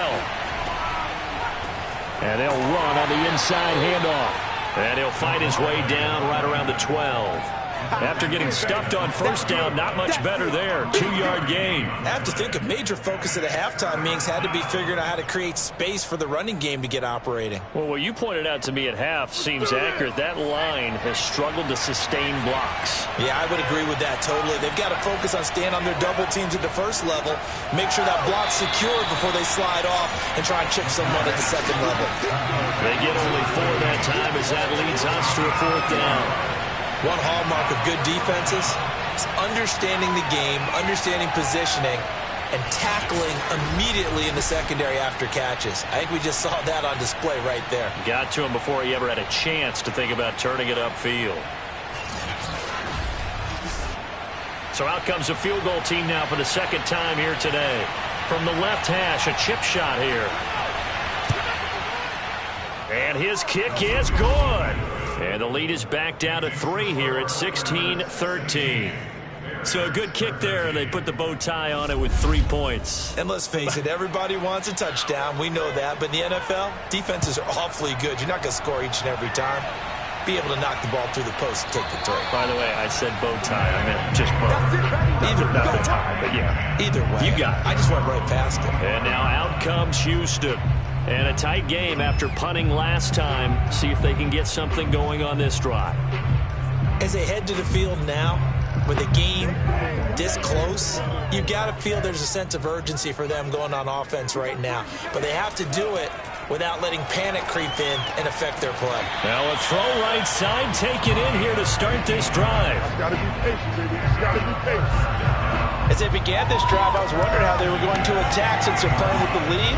And they'll run on the inside handoff. And he'll fight his way down right around the 12. After getting stuffed on 1st down, not much better there. 2-yard gain. I have to think a major focus of the halftime meetings had to be figuring out how to create space for the running game to get operating. Well, what you pointed out to me at half seems accurate. That line has struggled to sustain blocks. Yeah, I would agree with that totally. They've got to focus on staying on their double teams at the 1st level, make sure that block's secured before they slide off and try and chip someone at the 2nd level. They get only 4 that time as that leads us to a 4th down. One hallmark of good defenses is understanding the game, understanding positioning, and tackling immediately in the secondary after catches. I think we just saw that on display right there. Got to him before he ever had a chance to think about turning it upfield. So out comes a field goal team now for the 2nd time here today. From the left hash, a chip shot here. And his kick is good. And the lead is back down to 3 here at 16-13. So a good kick there, and they put the bow tie on it with 3 points. And let's face it, everybody wants a touchdown. We know that. But in the NFL, defenses are awfully good. You're not going to score each and every time. Be able to knock the ball through the post and take the throw. By the way, I said bow tie. I meant just bow. Either not the tie, but yeah. Either way. You got it. I just went right past it. And now out comes Houston. And a tight game after punting last time. See if they can get something going on this drive. As they head to the field now, with the game this close, you've got to feel there's a sense of urgency for them going on offense right now. But they have to do it without letting panic creep in and affect their play. Now a throw right side taken in here to start this drive. Gotta be patient, baby. Gotta be patient. As they began this drive, I was wondering how they were going to attack since they're playing with the lead.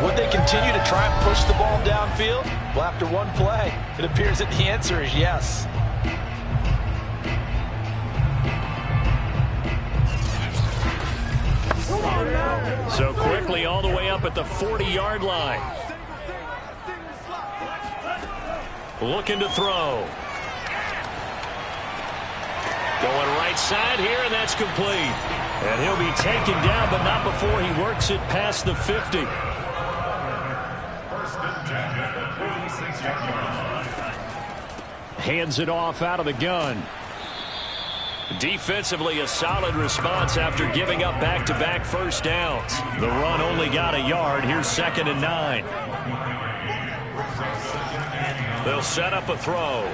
Would they continue to try and push the ball downfield? Well, after one play, it appears that the answer is yes. So quickly all the way up at the 40-yard line. Looking to throw. Going right side here, and that's complete. And he'll be taken down, but not before he works it past the 50. Hands it off out of the gun. Defensively, a solid response after giving up back-to-back first downs. The run only got a yard. Here's 2nd and 9. They'll set up a throw.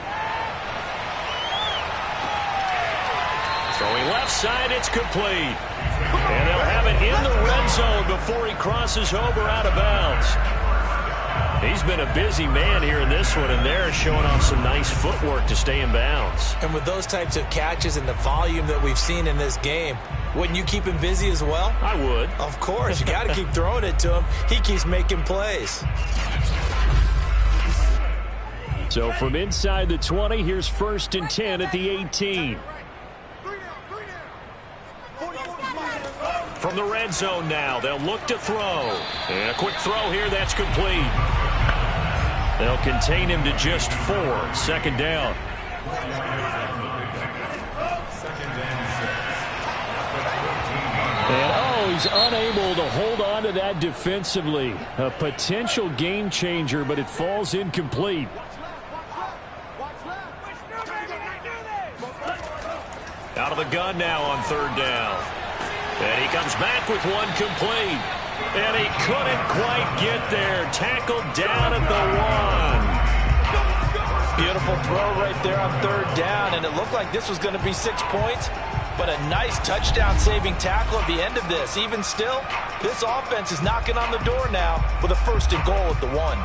Throwing left side, it's complete. And they'll have it in the red zone before he crosses over out of bounds. He's been a busy man here in this one, and they're showing off some nice footwork to stay in bounds. And with those types of catches and the volume that we've seen in this game, wouldn't you keep him busy as well? I would. Of course. You got to keep throwing it to him. He keeps making plays. So from inside the 20, here's 1st and 10 at the 18. From the red zone now, they'll look to throw. And a quick throw here, that's complete. They'll contain him to just 4. 2nd down. And he's unable to hold on to that defensively. A potential game changer, but it falls incomplete. Out of the gun now on 3rd down. And he comes back with one complete. And he couldn't quite get there. Tackled down at the 1. Beautiful throw right there on 3rd down, and it looked like this was going to be 6 points, but a nice touchdown-saving tackle at the end of this. Even still, this offense is knocking on the door now with a 1st and goal at the 1.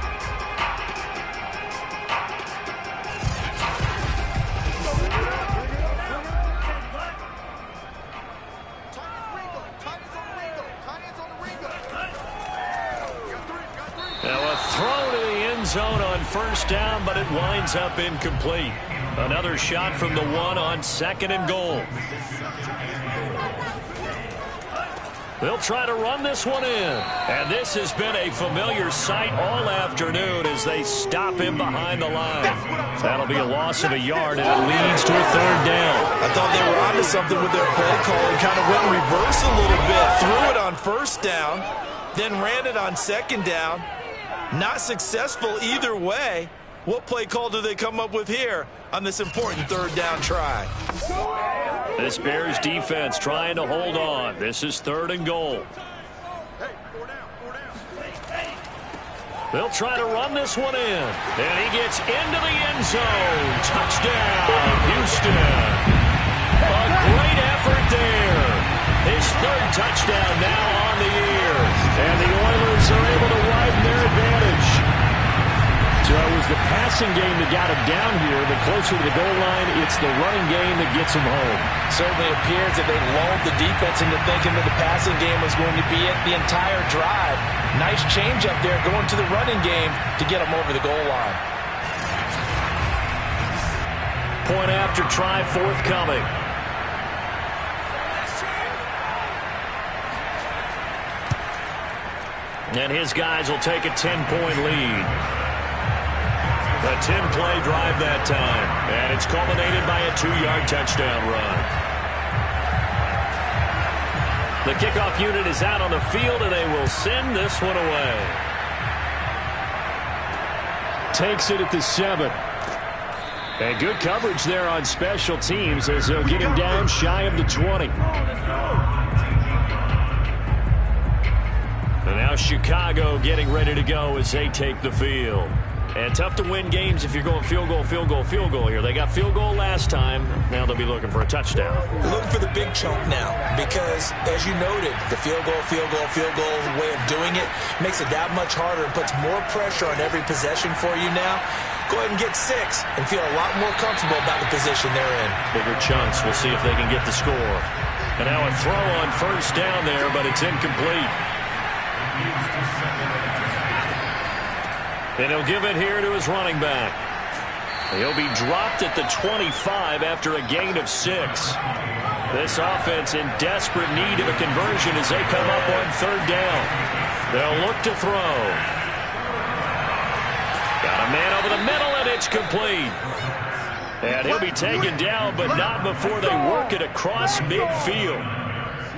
Now a throw to the end zone on 1st down, but it winds up incomplete. Another shot from the 1 on 2nd and goal. They'll try to run this one in. And this has been a familiar sight all afternoon as they stop him behind the line. That'll be a loss of a yard, and it leads to a 3rd down. I thought they were onto something with their play call and kind of went in reverse a little bit. Threw it on 1st down, then ran it on 2nd down. Not successful either way. What play call do they come up with here on this important 3rd down try? This Bears defense trying to hold on. This is 3rd and goal. They'll try to run this one in. And he gets into the end zone. Touchdown, Houston. A great effort there. His 3rd touchdown now on the year. And the Oilers are able to widen their advantage. So it was the passing game that got him down here, but closer to the goal line, it's the running game that gets him home. Certainly appears that they lulled the defense into thinking that the passing game was going to be it the entire drive. Nice change up there going to the running game to get them over the goal line. Point after try forthcoming. And his guys will take a 10-point lead. A 10-play drive that time. And it's culminated by a 2-yard touchdown run. The kickoff unit is out on the field, and they will send this one away. Takes it at the 7. And good coverage there on special teams as they'll get him down shy of the 20. And now Chicago getting ready to go as they take the field. And tough to win games if you're going field goal, field goal, field goal here. They got field goal last time. Now they'll be looking for a touchdown. They're looking for the big chunk now because, as you noted, the field goal way of doing it makes it that much harder and puts more pressure on every possession for you now. Go ahead and get 6 and feel a lot more comfortable about the position they're in. Bigger chunks. We'll see if they can get the score. And now a throw on 1st down there, but it's incomplete. And he'll give it here to his running back. He'll be dropped at the 25 after a gain of 6. This offense in desperate need of a conversion as they come up on 3rd down. They'll look to throw. Got a man over the middle, and it's complete. And he'll be taken down, but not before they work it across midfield.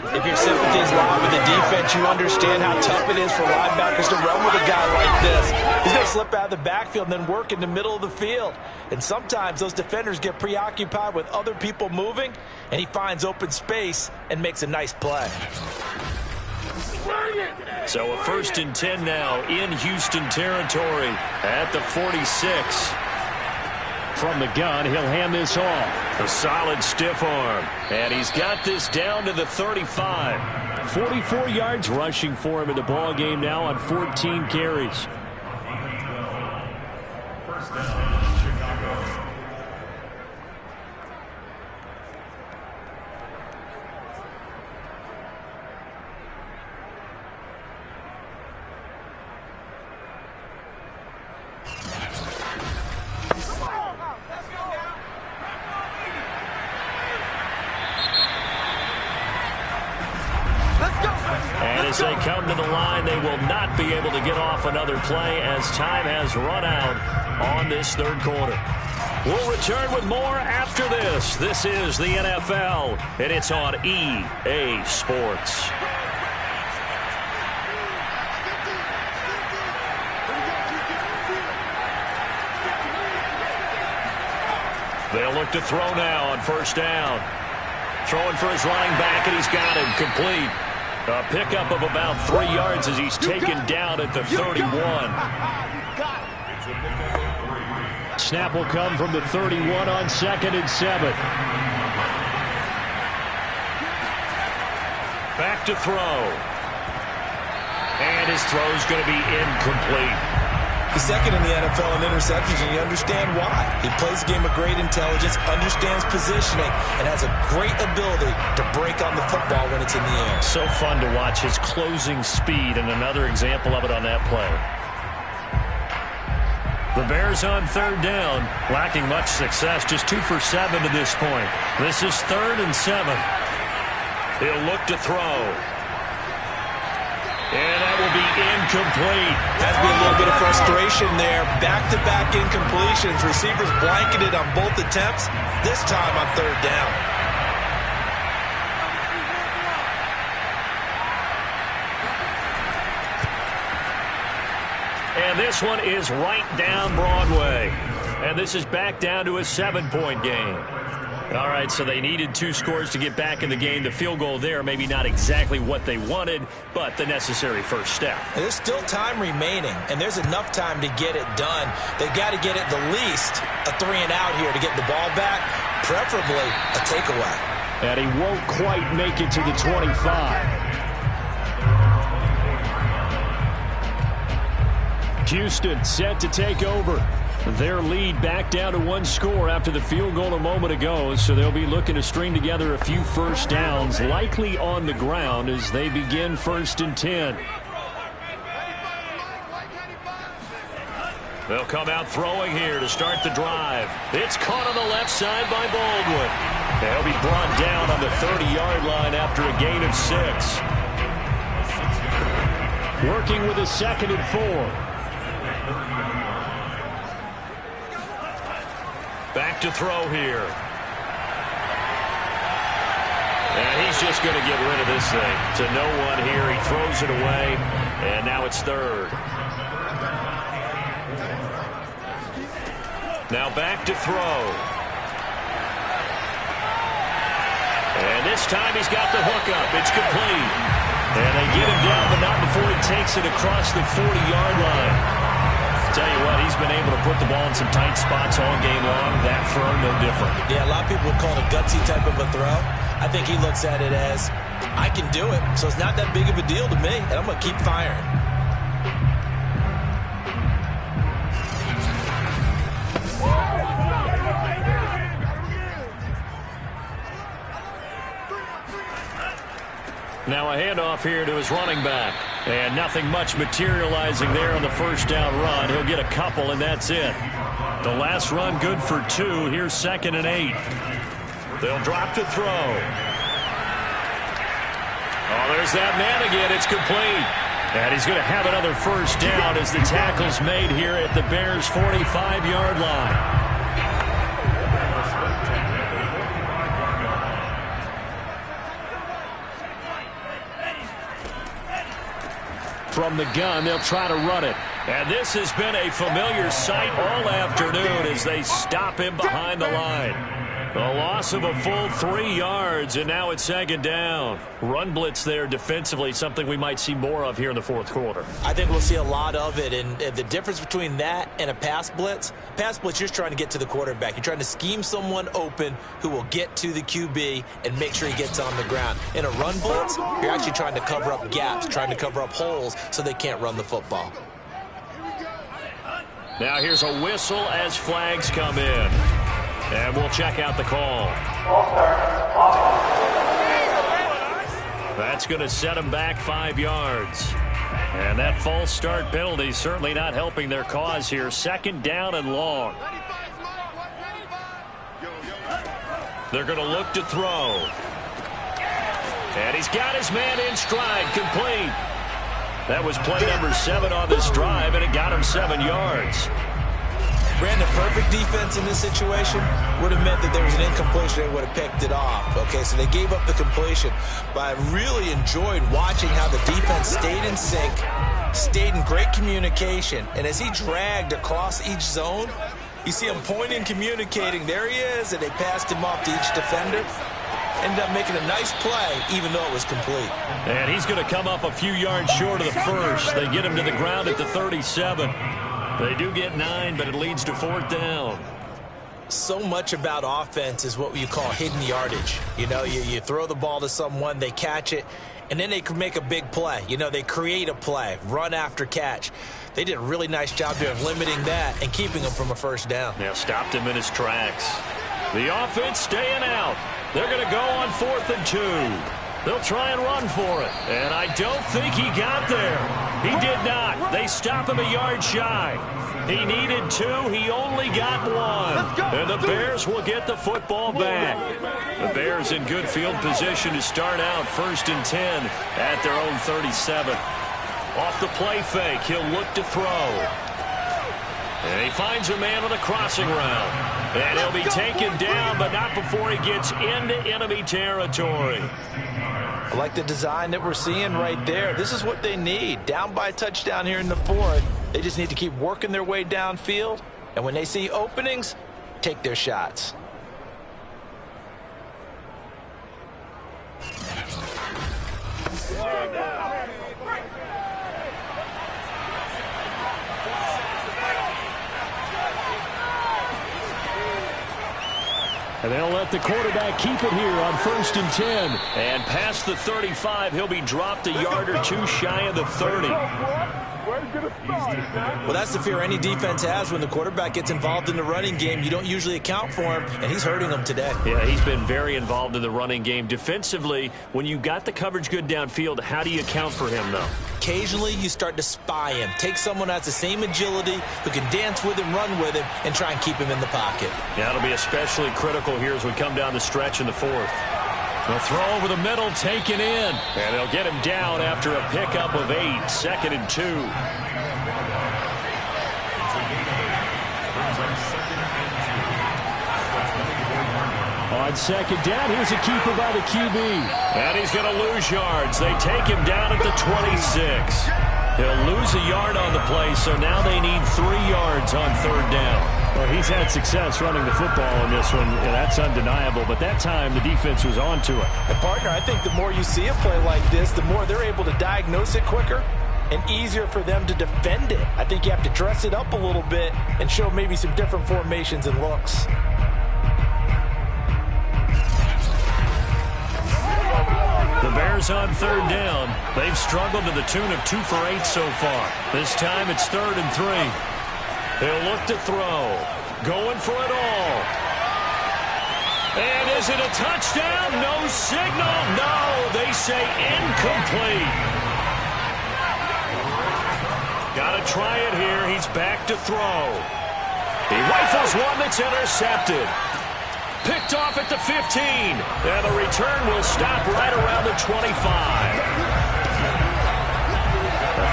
If your sympathies lie with the defense, you understand how tough it is for linebackers to run with a guy like this. He's going to slip out of the backfield and then work in the middle of the field. And sometimes those defenders get preoccupied with other people moving, and he finds open space and makes a nice play. So a 1st and 10 now in Houston territory at the 46. From the gun, he'll hand this off. A solid stiff arm. And he's got this down to the 35. 44 yards rushing for him in the ball game now on 14 carries. First down, Chicago. And as they come to the line, they will not be able to get off another play as time has run out on this third quarter. We'll return with more after this. This is the NFL, and it's on EA Sports. They'll look to throw now on first down. Throwing for his running back, and he's got him complete. A pickup of about 3 yards as he's taken down at the 31. Snap will come from the 31 on 2nd and 7. Back to throw. And his throw's going to be incomplete. He's second in the NFL in interceptions, and you understand why. He plays a game of great intelligence, understands positioning, and has a great ability to break on the football when it's in the air. So fun to watch his closing speed, and another example of it on that play. The Bears on third down, lacking much success, just 2 for 7 to this point. This is 3rd and 7. He'll look to throw. And that will be incomplete. Has been a little bit of frustration there. Back-to-back incompletions. Receivers blanketed on both attempts. This time on third down. And this one is right down Broadway. And this is back down to a 7-point game. All right, so they needed 2 scores to get back in the game. The field goal there, maybe not exactly what they wanted, but the necessary first step. There's still time remaining, and there's enough time to get it done. They've got to get it the least a 3-and-out here to get the ball back, preferably a takeaway. And he won't quite make it to the 25. Houston set to take over. Their lead back down to 1 score after the field goal a moment ago, so they'll be looking to string together a few first downs, likely on the ground as they begin 1st and 10. They'll come out throwing here to start the drive. It's caught on the left side by Baldwin. They'll be brought down on the 30-yard line after a gain of 6. Working with a 2nd and 4. Back to throw here. And he's just going to get rid of this thing. To no one here. He throws it away. And now it's 3rd. Now back to throw. And this time he's got the hook up. It's complete. And they get him down, but not before he takes it across the 40-yard line. Tell you what, he's been able to put the ball in some tight spots all game long. That throw, no different. Yeah, a lot of people would call it a gutsy type of a throw. I think he looks at it as, I can do it, so it's not that big of a deal to me, and I'm going to keep firing. Now a handoff here to his running back. And nothing much materializing there on the first down run. He'll get a couple, and that's it. The last run good for 2. Here's 2nd and 8. They'll drop to throw. Oh, there's that man again. It's complete. And he's going to have another first down as the tackle's made here at the Bears' 45-yard line. From the gun, they'll try to run it. And this has been a familiar sight all afternoon as they stop him behind the line. A loss of a full 3 yards, and now it's second down. Run blitz there defensively, something we might see more of here in the fourth quarter. I think we'll see a lot of it, and the difference between that and a pass blitz, you're just trying to get to the quarterback. You're trying to scheme someone open who will get to the QB and make sure he gets on the ground. In a run blitz, you're actually trying to cover up gaps, trying to cover up holes so they can't run the football. Now here's a whistle as flags come in. And we'll check out the call. That's going to set them back 5 yards. And that false start penalty certainly not helping their cause here. Second down and long. They're going to look to throw. And he's got his man in stride, complete. That was play number 7 on this drive, and it got him 7 yards. Brandon, perfect defense in this situation would have meant that there was an incompletion. They would have picked it off. Okay, so they gave up the completion. But I really enjoyed watching how the defense stayed in sync, stayed in great communication. And as he dragged across each zone, you see him pointing, communicating. There he is, and they passed him off to each defender. Ended up making a nice play, even though it was complete. And he's going to come up a few yards short of the first. They get him to the ground at the 37. They do get 9, but it leads to 4th down. So much about offense is what you call hidden yardage. You know, you throw the ball to someone, they catch it, and then they can make a big play. You know, they create a play, run after catch. They did a really nice job there of limiting that and keeping him from a first down. Yeah, stopped him in his tracks. The offense staying out. They're going to go on 4th and 2. They'll try and run for it. And I don't think he got there. He did not. They stop him a yard shy. He needed 2. He only got 1. And the Bears will get the football back. The Bears in good field position to start out 1st and 10 at their own 37. Off the play fake, he'll look to throw. And he finds a man on the crossing route. And he'll be taken down, but not before he gets into enemy territory. I like the design that we're seeing right there. This is what they need. Down by a touchdown here in the 4th. They just need to keep working their way downfield. And when they see openings, take their shots. And they'll let the quarterback keep it here on 1st and 10. And past the 35, he'll be dropped a yard or 2 shy of the 30. Well, that's the fear any defense has when the quarterback gets involved in the running game. You don't usually account for him, and he's hurting them today. Yeah, he's been very involved in the running game. Defensively, when you got the coverage good downfield, how do you account for him, though? Occasionally, you start to spy him. Take someone that has the same agility, who can dance with him, run with him, and try and keep him in the pocket. Yeah, it'll be especially critical here as we come down the stretch in the 4th. The throw over the middle, taken in. And they'll get him down after a pickup of 8, 2nd and 2. On 2nd down, here's a keeper by the QB. And he's going to lose yards. They take him down at the 26. He'll lose a yard on the play, so now they need 3 yards on 3rd down. Well, he's had success running the football in this one, and that's undeniable. But that time, the defense was on to it. And, partner, I think the more you see a play like this, the more they're able to diagnose it quicker and easier for them to defend it. I think you have to dress it up a little bit and show maybe some different formations and looks. The Bears on 3rd down. They've struggled to the tune of 2 for 8 so far. This time it's 3rd and 3. He'll look to throw. Going for it all. And is it a touchdown? No signal. No, they say incomplete. Got to try it here. He's back to throw. He rifles one that's intercepted. Picked off at the 15. And the return will stop right around the 25.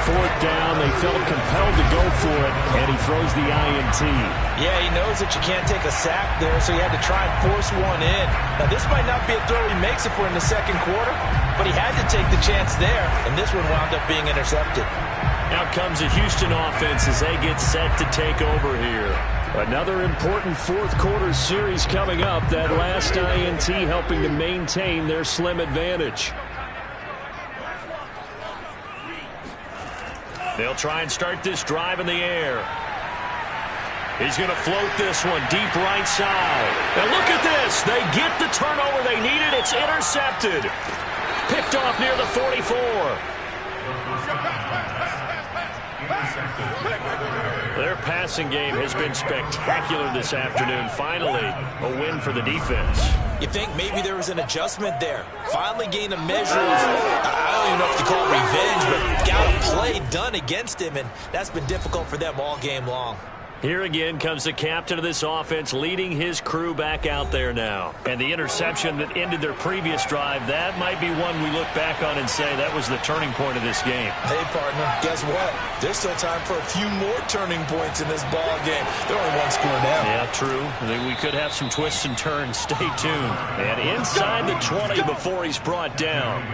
4th down, they felt compelled to go for it, and he throws the INT. Yeah, he knows that you can't take a sack there, so he had to try and force one in. Now, this might not be a throw he makes if we're in the 2nd quarter, but he had to take the chance there, and this one wound up being intercepted. Out comes the Houston offense as they get set to take over here. Another important fourth quarter series coming up. That last INT helping to maintain their slim advantage. They'll try and start this drive in the air. He's going to float this one deep right side. And look at this. They get the turnover they needed. It's intercepted. Picked off near the 44. Their passing game has been spectacular this afternoon. Finally, a win for the defense. You think maybe there was an adjustment there. Finally gained a measure of, I don't even know if you call it revenge, but got a play done against him, and that's been difficult for them all game long. Here again comes the captain of this offense leading his crew back out there now. And the interception that ended their previous drive, that might be one we look back on and say that was the turning point of this game. Hey, partner, guess what? There's still time for a few more turning points in this ball game. They're only one score down. Yeah, true. I think we could have some twists and turns. Stay tuned. And inside the 20 before he's brought down.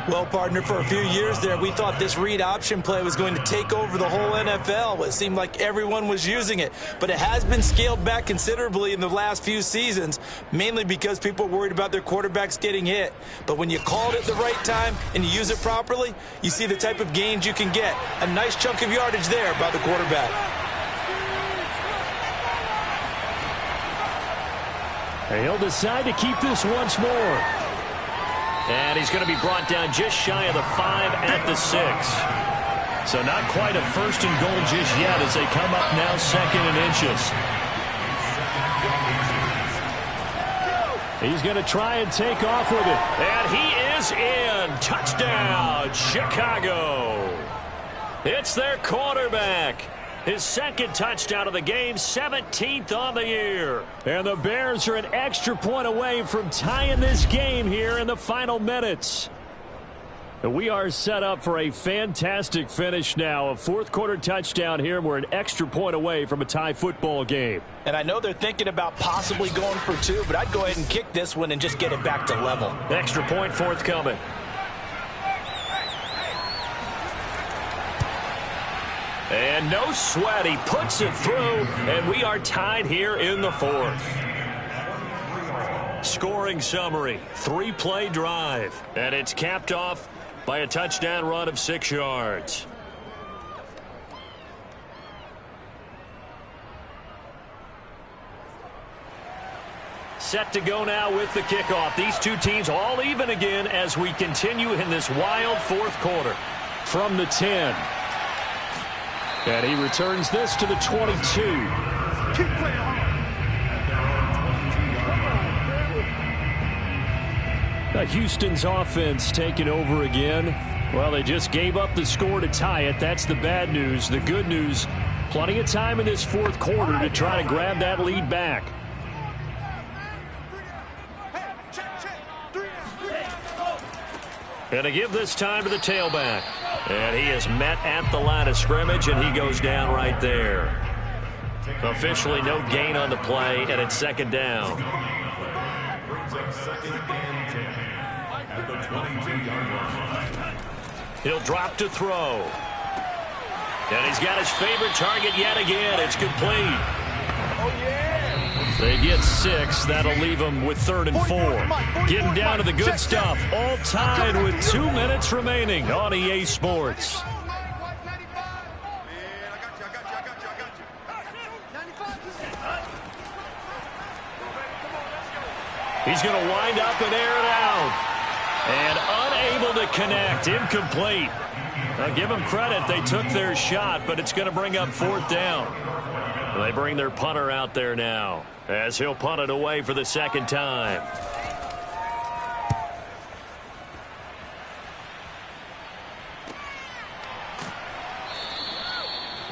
Well, partner, for a few years there, we thought this read option play was going to take over the whole NFL. It seemed like everyone was using it. But it has been scaled back considerably in the last few seasons, mainly because people are worried about their quarterbacks getting hit. But when you call it at the right time and you use it properly, you see the type of gains you can get. A nice chunk of yardage there by the quarterback. And he'll decide to keep this once more. And he's going to be brought down just shy of the 5 at the 6. So not quite a first and goal just yet as they come up now second and inches. He's going to try and take off with it. And he is in. Touchdown, Chicago. It's their quarterback. His second touchdown of the game, 17th on the year. And the Bears are an extra point away from tying this game here in the final minutes. And we are set up for a fantastic finish now. A fourth quarter touchdown here. We're an extra point away from a tie football game. And I know they're thinking about possibly going for 2, but I'd go ahead and kick this one and just get it back to level. Extra point forthcoming. And no sweat, he puts it through, and we are tied here in the fourth. Scoring summary, 3-play drive, and it's capped off by a touchdown run of 6 yards. Set to go now with the kickoff. These two teams all even again as we continue in this wild fourth quarter. From the 10. And he returns this to the 22. Houston's offense taking over again. Well, they just gave up the score to tie it. That's the bad news. The good news, plenty of time in this fourth quarter to try to grab that lead back. And to give this time to the tailback. And he is met at the line of scrimmage, and he goes down right there. Officially no gain on the play, and it's second down. Brings up second and 10 at the 22-yard line. He'll drop to throw. And he's got his favorite target yet again. It's complete. Oh, yeah. They get 6. That'll leave them with 3rd and 4. Getting down to the good stuff. All tied with 2 minutes remaining on EA Sports. He's going to wind up and air it out. And unable to connect. Incomplete. Now give them credit. They took their shot, but it's going to bring up 4th down. They bring their punter out there now as he'll punt it away for the second time.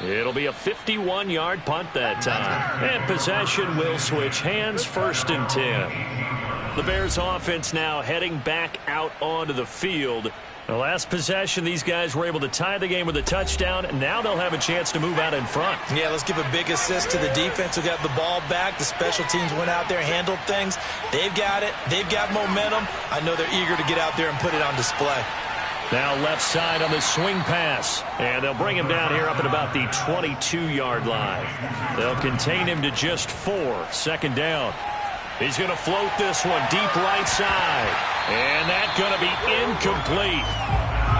It'll be a 51-yard punt that time. And possession will switch hands, 1st and 10. The Bears offense now heading back out onto the field. The last possession, these guys were able to tie the game with a touchdown. Now they'll have a chance to move out in front. Yeah, let's give a big assist to the defense who got the ball back. The special teams went out there, handled things. They've got it. They've got momentum. I know they're eager to get out there and put it on display. Now left side on the swing pass. And they'll bring him down here up at about the 22-yard line. They'll contain him to just 4. Second down. He's going to float this one deep right side. And that's going to be incomplete.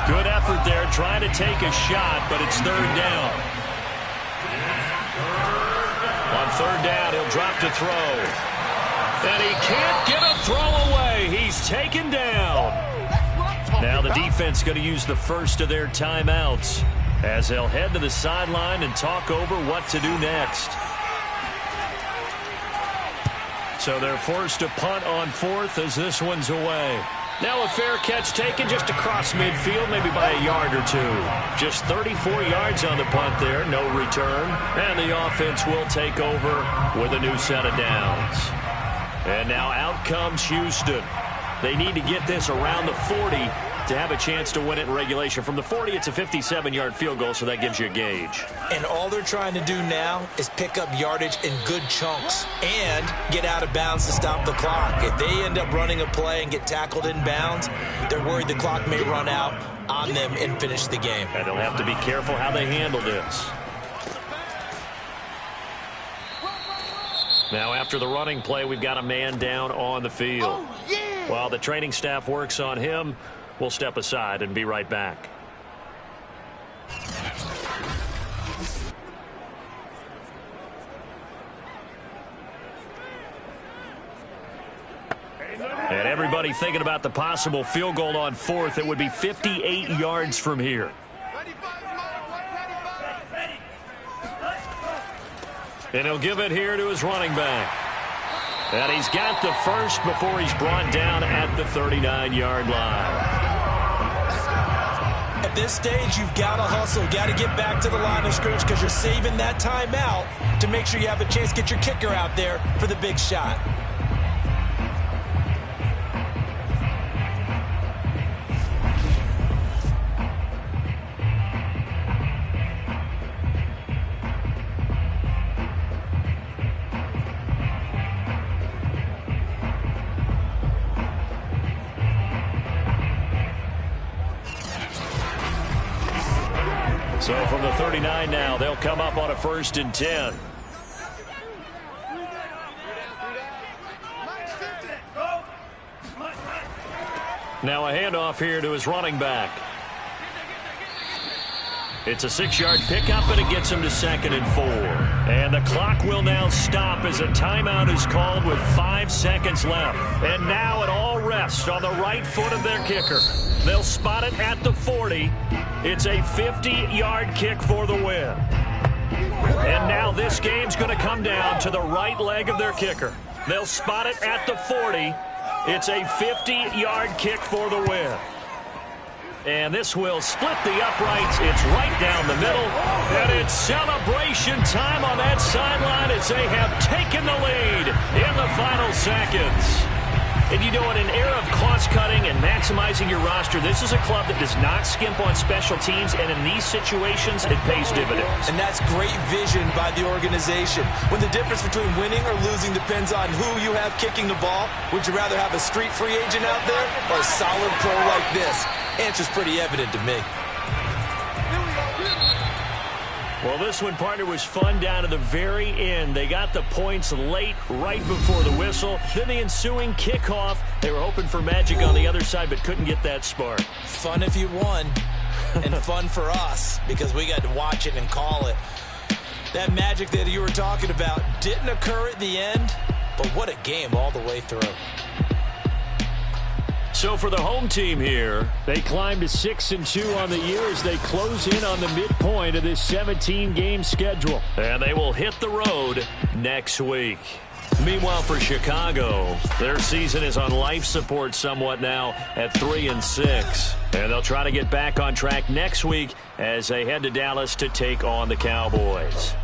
Good effort there trying to take a shot, but it's third down. On third down, he'll drop to throw. And he can't get a throw away. He's taken down. Now the defense going to use the first of their timeouts as they'll head to the sideline and talk over what to do next. So they're forced to punt on fourth as this one's away. Now a fair catch taken just across midfield, maybe by a yard or two. Just 34 yards on the punt there, no return. And the offense will take over with a new set of downs. And now out comes Houston. They need to get this around the 40 to have a chance to win it in regulation. From the 40, it's a 57-yard field goal, so that gives you a gauge. And all they're trying to do now is pick up yardage in good chunks and get out of bounds to stop the clock. If they end up running a play and get tackled in bounds, they're worried the clock may run out on them and finish the game. And they'll have to be careful how they handle this. Now after the running play, we've got a man down on the field. While the training staff works on him, we'll step aside and be right back. And everybody thinking about the possible field goal on fourth. It would be 58 yards from here. And he'll give it here to his running back. And he's got the first before he's brought down at the 39-yard line. At this stage, you've got to hustle. Got to get back to the line of scrimmage because you're saving that timeout to make sure you have a chance to get your kicker out there for the big shot. So from the 39 now, they'll come up on a 1st and 10. Now a handoff here to his running back. It's a 6-yard pickup, and it gets him to 2nd and 4. And the clock will now stop as a timeout is called with 5 seconds left. And now it all rests on the right foot of their kicker. They'll spot it at the 40. It's a 50-yard kick for the win. And now this game's going to come down to the right leg of their kicker. They'll spot it at the 40. It's a 50-yard kick for the win. And this will split the uprights. It's right down the middle. And it's celebration time on that sideline as they have taken the lead in the final seconds. And you know, in an era of cost-cutting and maximizing your roster, this is a club that does not skimp on special teams, and in these situations, it pays dividends. And that's great vision by the organization. When the difference between winning or losing depends on who you have kicking the ball, would you rather have a street free agent out there or a solid pro like this? Answer's pretty evident to me. Well, this one, partner, was fun down to the very end. They got the points late, right before the whistle. Then the ensuing kickoff. They were hoping for magic on the other side, but couldn't get that spark. Fun if you won, and fun for us because we got to watch it and call it. That magic that you were talking about didn't occur at the end, but what a game all the way through. So for the home team here, they climb to 6-2 on the year as they close in on the midpoint of this 17-game schedule. And they will hit the road next week. Meanwhile, for Chicago, their season is on life support somewhat now at 3-6. And they'll try to get back on track next week as they head to Dallas to take on the Cowboys.